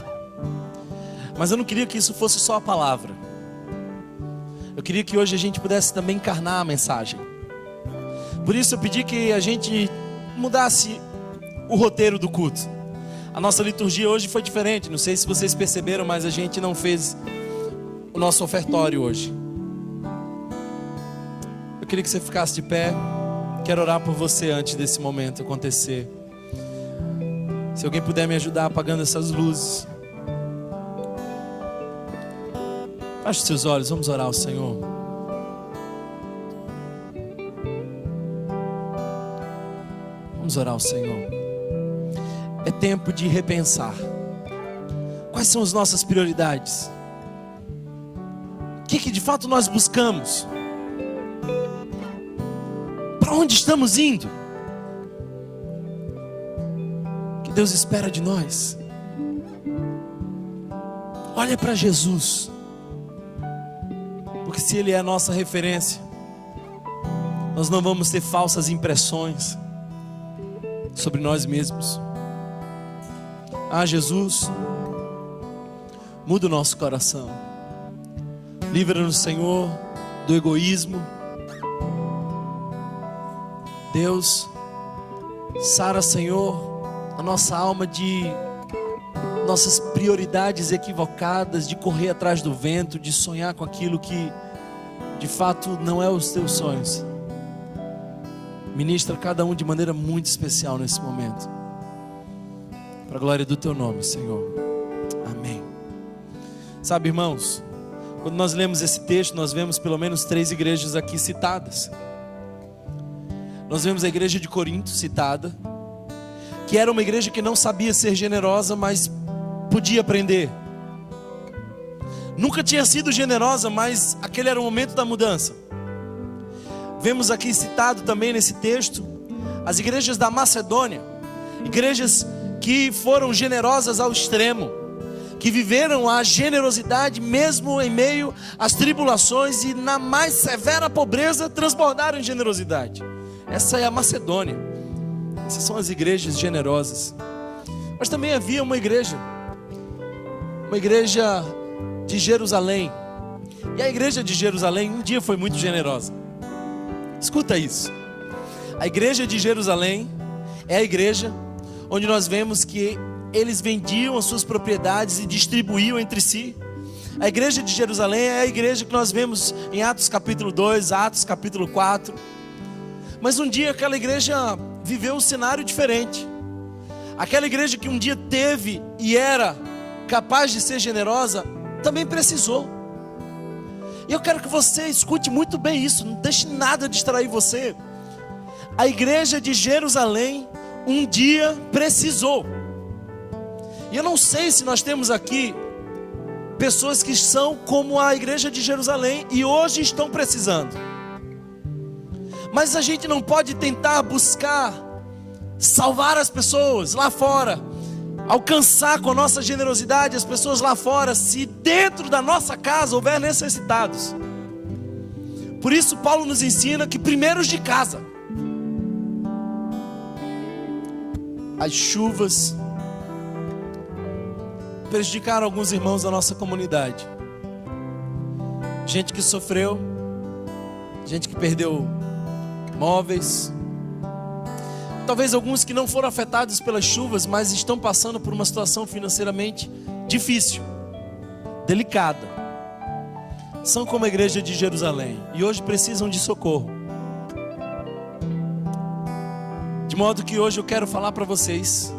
Mas eu não queria que isso fosse só a palavra. Eu queria que hoje a gente pudesse também encarnar a mensagem. Por isso eu pedi que a gente mudasse o roteiro do culto. A nossa liturgia hoje foi diferente. Não sei se vocês perceberam, mas a gente não fez o nosso ofertório hoje. Eu queria que você ficasse de pé. Quero orar por você antes desse momento acontecer. Se alguém puder me ajudar apagando essas luzes. Feche seus olhos, vamos orar ao Senhor. Vamos orar ao Senhor. É tempo de repensar. Quais são as nossas prioridades? O que de fato nós buscamos? Para onde estamos indo? O que Deus espera de nós? Olha para Jesus. Porque se Ele é a nossa referência, nós não vamos ter falsas impressões sobre nós mesmos. Ah, Jesus, muda o nosso coração. Livra-nos, Senhor, do egoísmo. Deus, sara, Senhor, a nossa alma de nossas prioridades equivocadas, de correr atrás do vento, de sonhar com aquilo que de fato não é os teus sonhos. Ministra cada um de maneira muito especial nesse momento, para a glória do teu nome, Senhor. Amém. Sabe, irmãos, quando nós lemos esse texto, nós vemos pelo menos 3 igrejas aqui citadas. Nós vemos a igreja de Corinto citada, que era uma igreja que não sabia ser generosa, mas podia aprender. Nunca tinha sido generosa, mas aquele era o momento da mudança. Vemos aqui citado também nesse texto as igrejas da Macedônia, igrejas que foram generosas ao extremo, que viveram a generosidade mesmo em meio às tribulações, e na mais severa pobreza transbordaram em generosidade. Essa é a Macedônia. Essas são as igrejas generosas. Mas também havia uma igreja de Jerusalém. E a igreja de Jerusalém um dia foi muito generosa. Escuta isso. A igreja de Jerusalém é a igreja onde nós vemos que eles vendiam as suas propriedades e distribuíam entre si. A igreja de Jerusalém é a igreja que nós vemos em Atos capítulo 2, Atos capítulo 4. Mas um dia aquela igreja viveu um cenário diferente. Aquela igreja que um dia teve e era capaz de ser generosa, também precisou. E eu quero que você escute muito bem isso, não deixe nada distrair você. A igreja de Jerusalém um dia precisou. E eu não sei se nós temos aqui pessoas que são como a igreja de Jerusalém e hoje estão precisando. Mas a gente não pode tentar buscar salvar as pessoas lá fora, alcançar com a nossa generosidade as pessoas lá fora, se dentro da nossa casa houver necessitados. Por isso Paulo nos ensina que primeiro os de casa. As chuvas prejudicaram alguns irmãos da nossa comunidade. Gente que sofreu, gente que perdeu móveis. Talvez alguns que não foram afetados pelas chuvas, mas estão passando por uma situação financeiramente difícil, delicada. São como a igreja de Jerusalém e hoje precisam de socorro. De modo que hoje eu quero falar para vocês,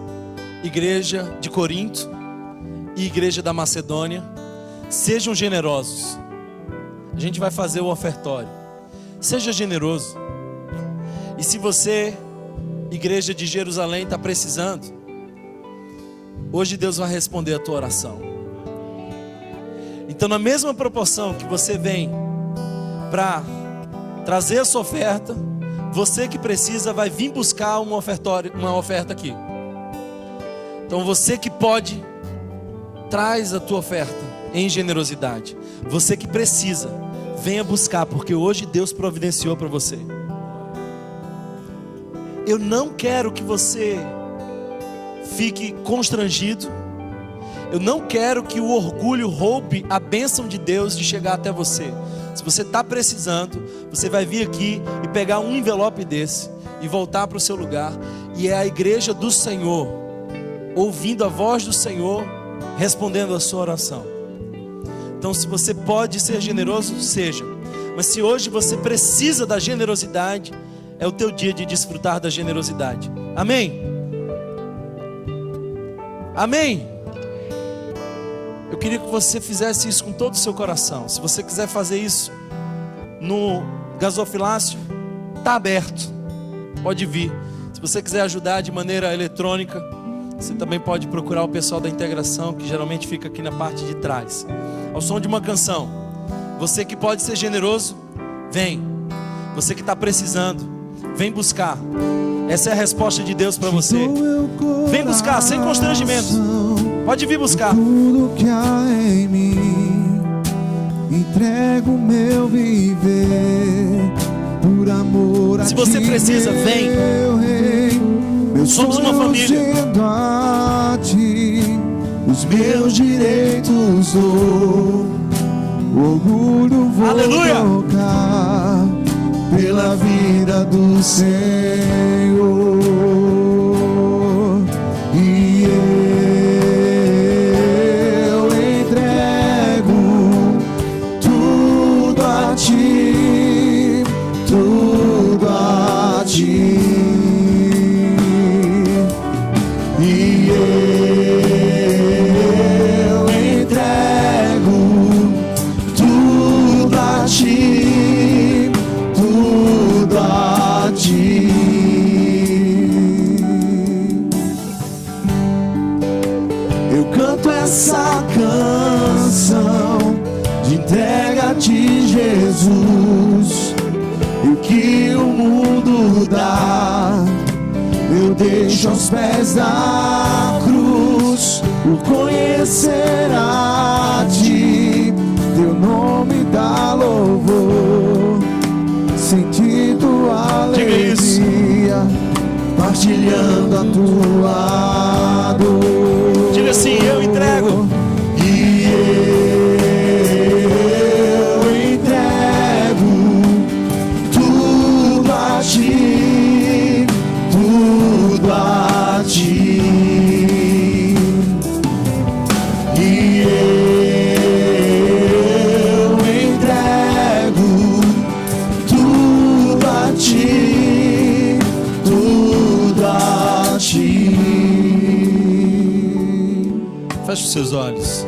igreja de Corinto e igreja da Macedônia, sejam generosos. A gente vai fazer o ofertório. Seja generoso. E se você, igreja de Jerusalém, está precisando, hoje Deus vai responder a tua oração. Então, na mesma proporção que você vem para trazer a sua oferta, você que precisa vai vir buscar uma oferta aqui. Então, você que pode, traz a tua oferta em generosidade. Você que precisa, venha buscar, porque hoje Deus providenciou para você. Eu não quero que você fique constrangido. Eu não quero que o orgulho roube a bênção de Deus de chegar até você. Se você está precisando, você vai vir aqui e pegar um envelope desse e voltar para o seu lugar. E é a igreja do Senhor, ouvindo a voz do Senhor, respondendo a sua oração. Então, se você pode ser generoso, seja. Mas se hoje você precisa da generosidade, é o teu dia de desfrutar da generosidade. Amém? Amém? Eu queria que você fizesse isso com todo o seu coração. Se você quiser fazer isso no gasofilácio, está aberto, pode vir. Se você quiser ajudar de maneira eletrônica, você também pode procurar o pessoal da integração, que geralmente fica aqui na parte de trás. Ao som de uma canção. Você que pode ser generoso, vem. Você que está precisando, vem buscar. Essa é a resposta de Deus para você. Vem buscar sem constrangimento. Pode vir buscar. Tudo que há em mim, entrego meu viver por amor a ti. Se você precisa, vem. Meu rei, meu Somos uma família. sendo a ti, os meus direitos dou, o orgulho vou Aleluia. trocar pela vida do Senhor. E eu entrego tudo a ti, tudo a ti. E eu entrego tudo a ti, tudo a ti. Eu canto essa canção de entrega a ti, Jesus. E o que o mundo dá, eu deixo aos pés da cruz. O conhecer a ti, teu nome dá louvor, sentindo alegria, partilhando a tua dor. Diga assim: eu entrego. E eu entrego tudo a ti, tudo a ti. E eu entrego tudo a ti, tudo a ti. Feche os seus olhos.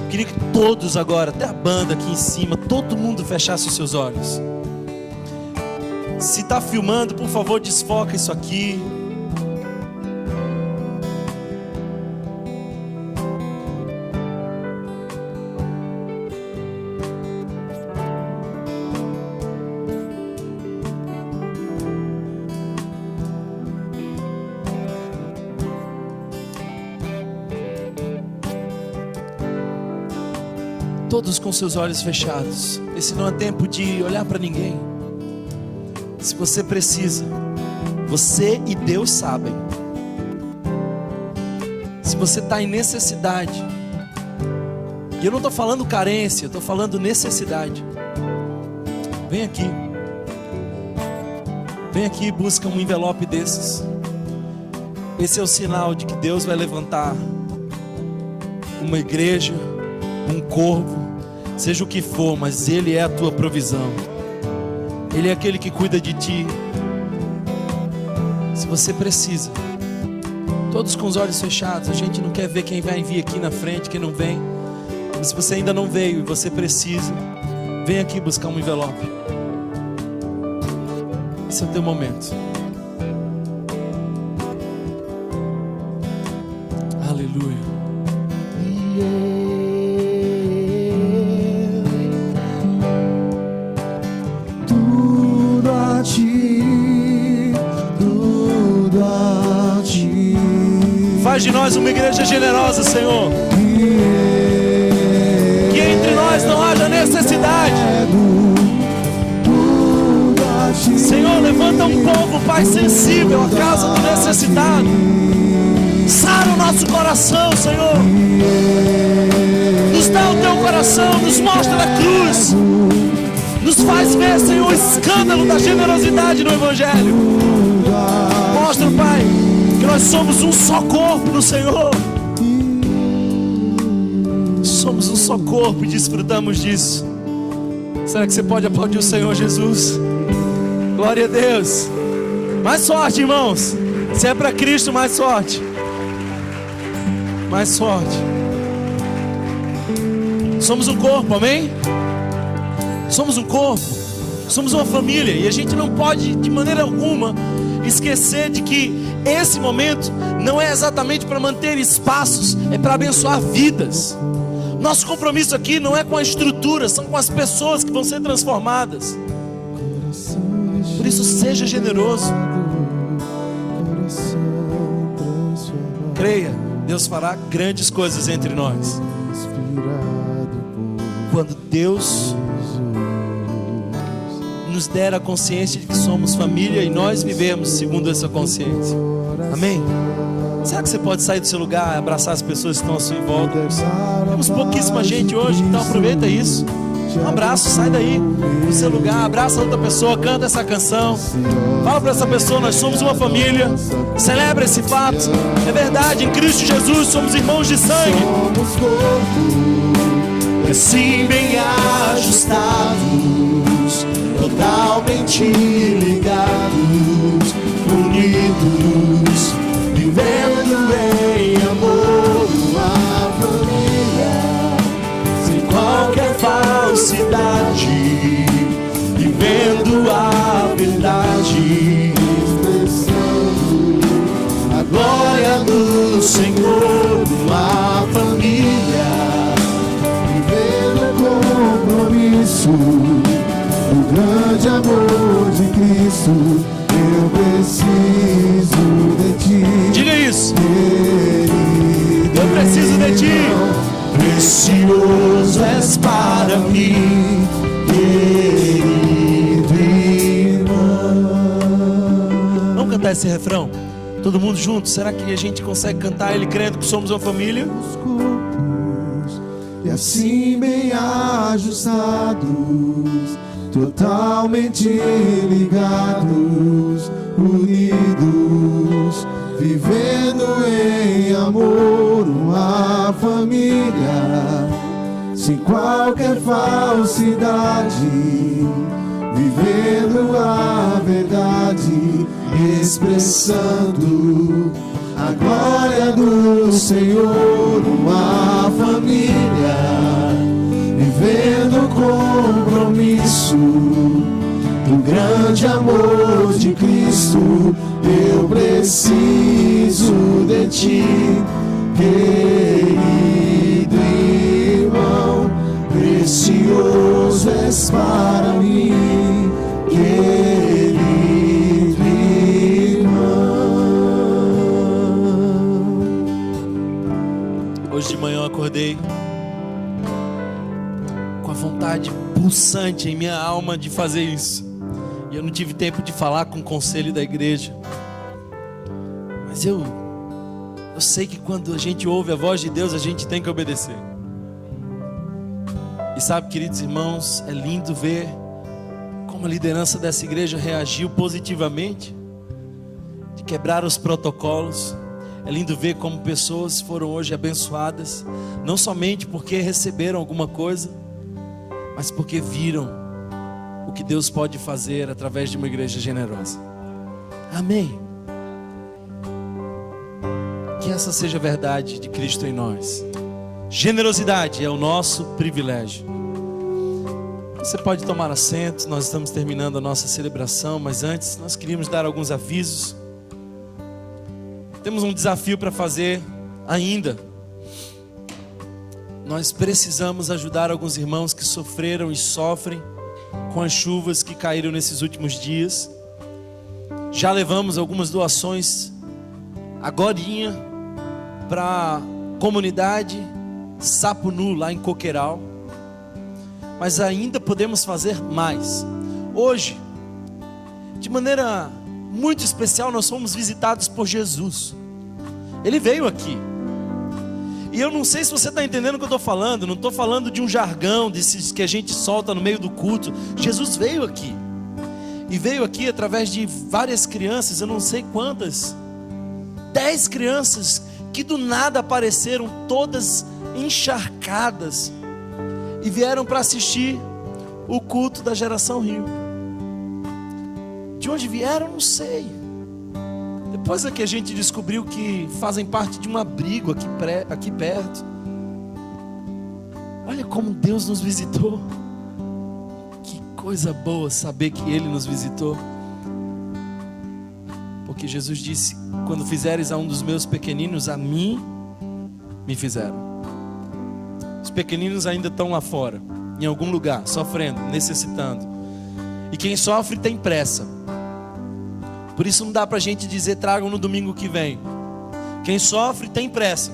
Queria que todos agora, até a banda aqui em cima, todo mundo fechasse os seus olhos. Se está filmando, por favor, desfoca isso aqui. Todos com seus olhos fechados. Esse não é tempo de olhar para ninguém. Se você precisa, você e Deus sabem. Se você está em necessidade, e eu não estou falando carência, eu estou falando necessidade, vem aqui. Vem aqui e busca um envelope desses. Esse é o sinal de que Deus vai levantar uma igreja, um corpo, seja o que for, mas Ele é a tua provisão. Ele é aquele que cuida de ti. Se você precisa, todos com os olhos fechados, a gente não quer ver quem vai vir aqui na frente, quem não vem. Mas se você ainda não veio e você precisa, vem aqui buscar um envelope. Esse é o teu momento. Aleluia. Tudo a ti, tudo a ti. Faz de nós uma igreja generosa, Senhor. Que entre nós não haja necessidade. Senhor, levanta um povo, Pai, sensível à causa do necessitado. Sara o nosso coração, Senhor. Nos dá o teu coração, nos mostra a cruz. Nos faz ver, Senhor, o escândalo da generosidade no Evangelho. Mostra, Pai, que nós somos um só corpo no Senhor. Somos um só corpo e desfrutamos disso. Será que você pode aplaudir o Senhor Jesus? Glória a Deus. Mais forte, irmãos. Se é para Cristo, mais forte. Mais forte. Somos um corpo, amém? Somos um corpo. Somos uma família. E a gente não pode, de maneira alguma, esquecer de que esse momento não é exatamente para manter espaços, é para abençoar vidas. Nosso compromisso aqui não é com a estrutura, são com as pessoas que vão ser transformadas. Por isso, seja generoso. Creia. Deus fará grandes coisas entre nós. Quando Deus nos der a consciência de que somos família e nós vivemos segundo essa consciência. Amém? Será que você pode sair do seu lugar e abraçar as pessoas que estão à sua volta? Temos pouquíssima gente hoje, então aproveita isso. Um abraço, sai daí do seu lugar, abraça outra pessoa, canta essa canção. Fala para essa pessoa, nós somos uma família. Celebra esse fato. É verdade, em Cristo Jesus somos irmãos de sangue. Somos corpo, assim bem ajustados, totalmente ligados, unidos, vivendo em amor, uma família, sem qualquer falsidade, vivendo a verdade, expressando a glória do Senhor, uma família, vivendo o compromisso, o grande amor de Cristo. Eu preciso de ti. Diga isso. Querido, eu preciso de ti. Precioso és para mim, querido irmão. Vamos cantar esse refrão? Todo mundo junto? Será que a gente consegue cantar ele crendo que somos uma família? Os corpos, e assim bem ajustados, totalmente ligados, unidos, vivendo em amor, uma família, sem qualquer falsidade, vivendo a verdade, expressando a glória do Senhor, uma família, vivendo o compromisso do grande amor de Cristo. Eu preciso de ti, querido irmão, precioso és para mim, querido irmão. Hoje de manhã eu acordei com a vontade pulsante em minha alma de fazer isso. E eu não tive tempo de falar com o conselho da igreja. Mas eu sei que quando a gente ouve a voz de Deus, a gente tem que obedecer. E sabe, queridos irmãos, é lindo ver como a liderança dessa igreja reagiu positivamente, de quebrar os protocolos. É lindo ver como pessoas foram hoje abençoadas, não somente porque receberam alguma coisa, mas porque viram o que Deus pode fazer através de uma igreja generosa. Amém. Que essa seja a verdade de Cristo em nós. Generosidade é o nosso privilégio. Você pode tomar assento, nós estamos terminando a nossa celebração, mas antes nós queríamos dar alguns avisos. Temos um desafio para fazer ainda. Nós precisamos ajudar alguns irmãos que sofreram e sofrem com as chuvas que caíram nesses últimos dias. Já levamos algumas doações agorinha para a comunidade Sapunu lá em Coqueiral, mas ainda podemos fazer mais. Hoje, de maneira muito especial, nós fomos visitados por Jesus. Ele veio aqui. E eu não sei se você está entendendo o que eu estou falando. Não estou falando de um jargão desses que a gente solta no meio do culto. Jesus veio aqui. E veio aqui através de várias crianças, eu não sei quantas, 10 crianças que do nada apareceram, todas encharcadas, e vieram para assistir o culto da Geração Rio. De onde vieram, não sei. Depois é que a gente descobriu que fazem parte de um abrigo aqui perto. Olha como Deus nos visitou. Que coisa boa saber que Ele nos visitou. Porque Jesus disse: quando fizeres a um dos meus pequeninos, a mim me fizeram. Os pequeninos ainda estão lá fora, em algum lugar, sofrendo, necessitando. E quem sofre tem pressa. Por isso não dá para a gente dizer tragam no domingo que vem. Quem sofre tem pressa.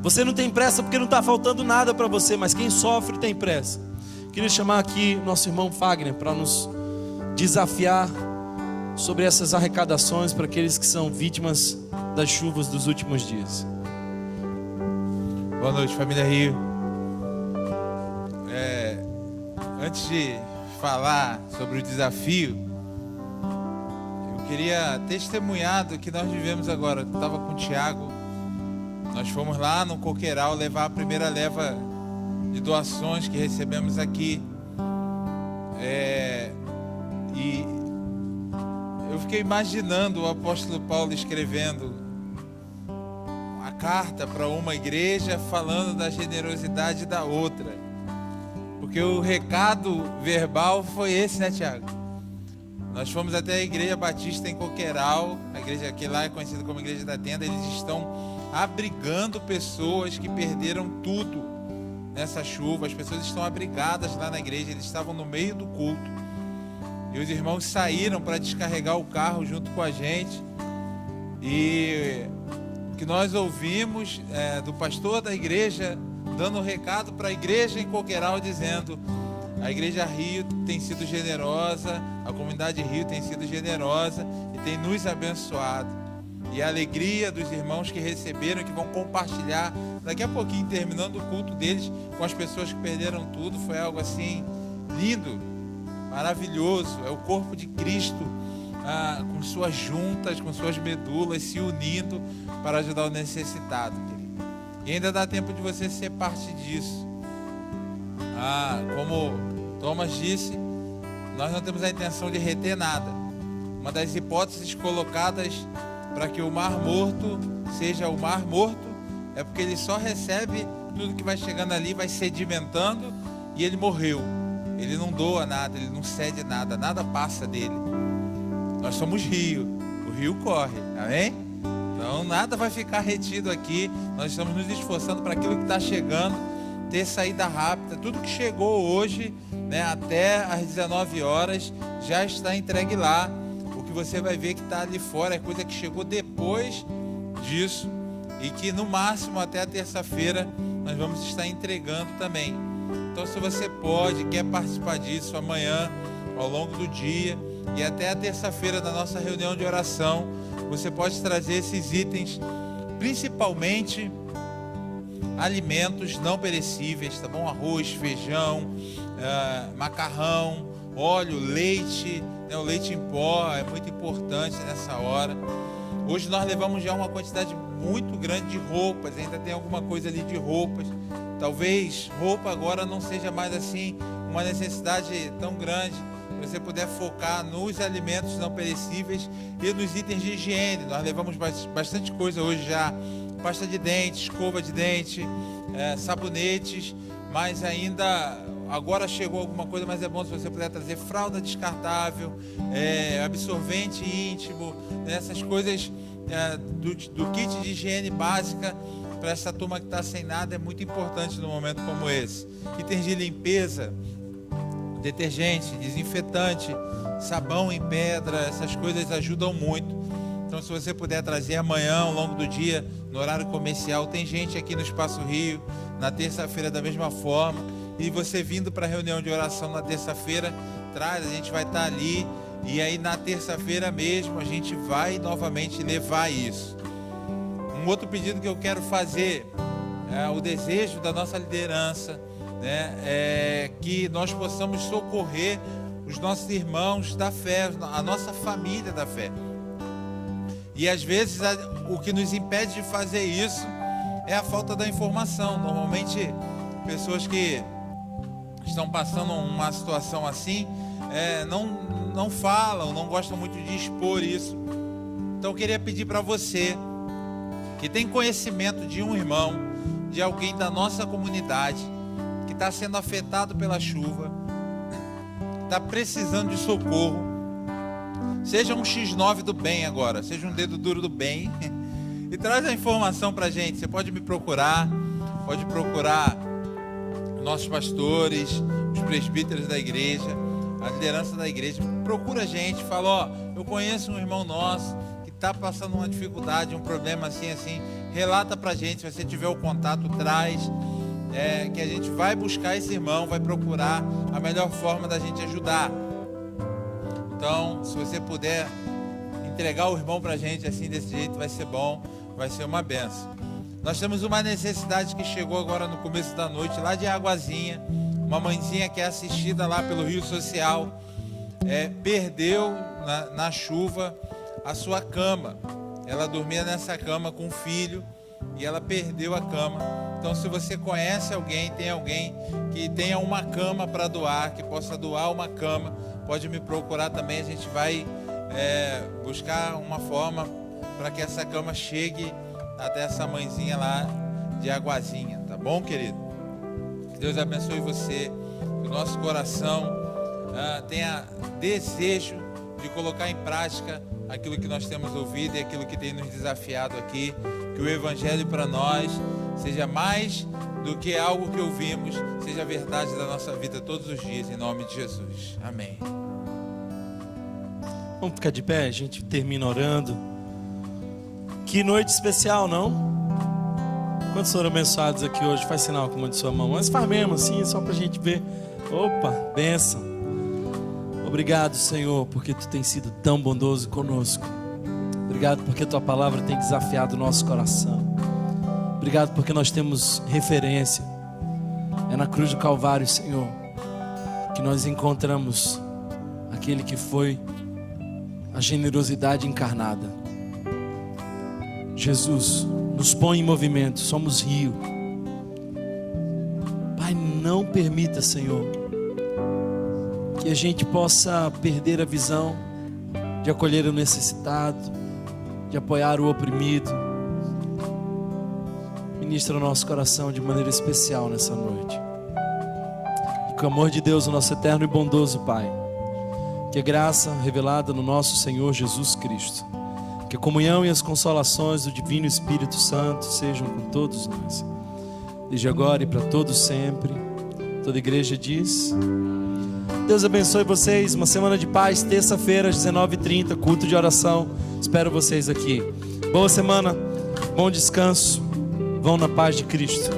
Você não tem pressa porque não está faltando nada para você, mas quem sofre tem pressa. Queria chamar aqui nosso irmão Fagner para nos desafiar sobre essas arrecadações para aqueles que são vítimas das chuvas dos últimos dias. Boa noite, família Rio. Antes de falar sobre o desafio, eu queria testemunhar do que nós vivemos agora. Eu estava com o Tiago, nós fomos lá no Coqueiral levar a primeira leva de doações que recebemos aqui. E eu fiquei imaginando o apóstolo Paulo escrevendo uma carta para uma igreja falando da generosidade da outra. Porque o recado verbal foi esse, né, Tiago? Nós fomos até a Igreja Batista em Coqueiral, a igreja que lá é conhecida como Igreja da Tenda. Eles estão abrigando pessoas que perderam tudo nessa chuva. As pessoas estão abrigadas lá na igreja, eles estavam no meio do culto. E os irmãos saíram para descarregar o carro junto com a gente. E o que nós ouvimos do pastor da igreja dando um recado para a igreja em Coqueiral, dizendo: a igreja Rio tem sido generosa, a comunidade Rio tem sido generosa e tem nos abençoado. E a alegria dos irmãos que receberam, que vão compartilhar daqui a pouquinho, terminando o culto deles, com as pessoas que perderam tudo, foi algo assim lindo, maravilhoso. É o corpo de Cristo, com suas juntas, com suas medulas, se unindo para ajudar o necessitado, querido. E ainda dá tempo de você ser parte disso. Como Thomas disse, nós não temos a intenção de reter nada. Uma das hipóteses colocadas para que o Mar Morto seja o Mar Morto é porque ele só recebe tudo que vai chegando ali, vai sedimentando, e ele morreu. Ele não doa nada, ele não cede nada, nada passa dele. Nós somos rio, o rio corre, amém? Então nada vai ficar retido aqui. Nós estamos nos esforçando para aquilo que está chegando ter saída rápida. Tudo que chegou hoje, né, até às 19 horas, já está entregue lá. O que você vai ver que está ali fora é coisa que chegou depois disso, e que no máximo até a terça-feira nós vamos estar entregando também. Então, se você pode, quer participar disso amanhã, ao longo do dia e até a terça-feira da nossa reunião de oração, você pode trazer esses itens, principalmente alimentos não perecíveis, tá bom? Arroz, feijão, macarrão, óleo, leite, né? O leite em pó é muito importante nessa hora. Hoje nós levamos já uma quantidade muito grande de roupas, ainda tem alguma coisa ali de roupas. Talvez roupa agora não seja mais assim uma necessidade tão grande. Se você puder focar nos alimentos não perecíveis e nos itens de higiene, nós levamos bastante coisa hoje já: pasta de dente, escova de dente, sabonetes, mas ainda agora chegou alguma coisa, mas é bom se você puder trazer fralda descartável, absorvente íntimo, essas coisas do kit de higiene básica para essa turma que está sem nada. É muito importante num momento como esse. Itens de limpeza, detergente, desinfetante, sabão em pedra, essas coisas ajudam muito. Então, se você puder trazer amanhã, ao longo do dia, no horário comercial, tem gente aqui no Espaço Rio, na terça-feira da mesma forma. E você vindo para a reunião de oração na terça-feira, traz, a gente vai estar ali. E aí na terça-feira mesmo a gente vai novamente levar isso. Um outro pedido que eu quero fazer, o desejo da nossa liderança, né, é que nós possamos socorrer os nossos irmãos da fé, a nossa família da fé. E às vezes o que nos impede de fazer isso é a falta da informação. Normalmente pessoas que estão passando uma situação assim não falam, não gostam muito de expor isso. Então eu queria pedir para você que tem conhecimento de um irmão, de alguém da nossa comunidade que está sendo afetado pela chuva, está precisando de socorro, seja um X9 do bem agora, seja um dedo duro do bem, e traz a informação para a gente. Você pode me procurar, pode procurar nossos pastores, os presbíteros da igreja, a liderança da igreja. Procura a gente, fala: eu conheço um irmão nosso que está passando uma dificuldade, um problema assim, relata pra gente. Se você tiver o contato, traz, que a gente vai buscar esse irmão, vai procurar a melhor forma da gente ajudar. Então, se você puder entregar o irmão pra gente assim, desse jeito, vai ser bom, vai ser uma benção. Nós temos uma necessidade que chegou agora no começo da noite, lá de Aguazinha. Uma mãezinha que é assistida lá pelo Rio Social, perdeu na chuva a sua cama. Ela dormia nessa cama com o filho e ela perdeu a cama. Então, se você conhece alguém, tem alguém que tenha uma cama para doar, que possa doar uma cama, pode me procurar também. A gente vai buscar uma forma para que essa cama chegue até essa mãezinha lá de Aguazinha, tá bom, querido? Que Deus abençoe você, que o nosso coração tenha desejo de colocar em prática aquilo que nós temos ouvido e aquilo que tem nos desafiado aqui. Que o Evangelho para nós seja mais do que algo que ouvimos, seja a verdade da nossa vida todos os dias, em nome de Jesus. Amém. Vamos ficar de pé, a gente termina orando. Que noite especial, não? Quantos foram abençoados aqui hoje? Faz sinal com uma de sua mão. Mas faz mesmo assim, só pra gente ver. Opa, bênção. Obrigado, Senhor, porque Tu tens sido tão bondoso conosco. Obrigado porque Tua palavra tem desafiado o nosso coração. Obrigado porque nós temos referência. É na cruz do Calvário, Senhor, que nós encontramos aquele que foi a generosidade encarnada. Jesus, nos põe em movimento, somos rio. Pai, não permita, Senhor, que a gente possa perder a visão de acolher o necessitado, de apoiar o oprimido. Ministra o nosso coração de maneira especial nessa noite. E com o amor de Deus, o nosso eterno e bondoso Pai, que a graça revelada no nosso Senhor Jesus Cristo, que a comunhão e as consolações do Divino Espírito Santo sejam com todos nós, desde agora e para todos sempre. Toda a igreja diz: Deus abençoe vocês. Uma semana de paz. Terça-feira às 19h30, culto de oração. Espero vocês aqui. Boa semana, bom descanso. Vão na paz de Cristo.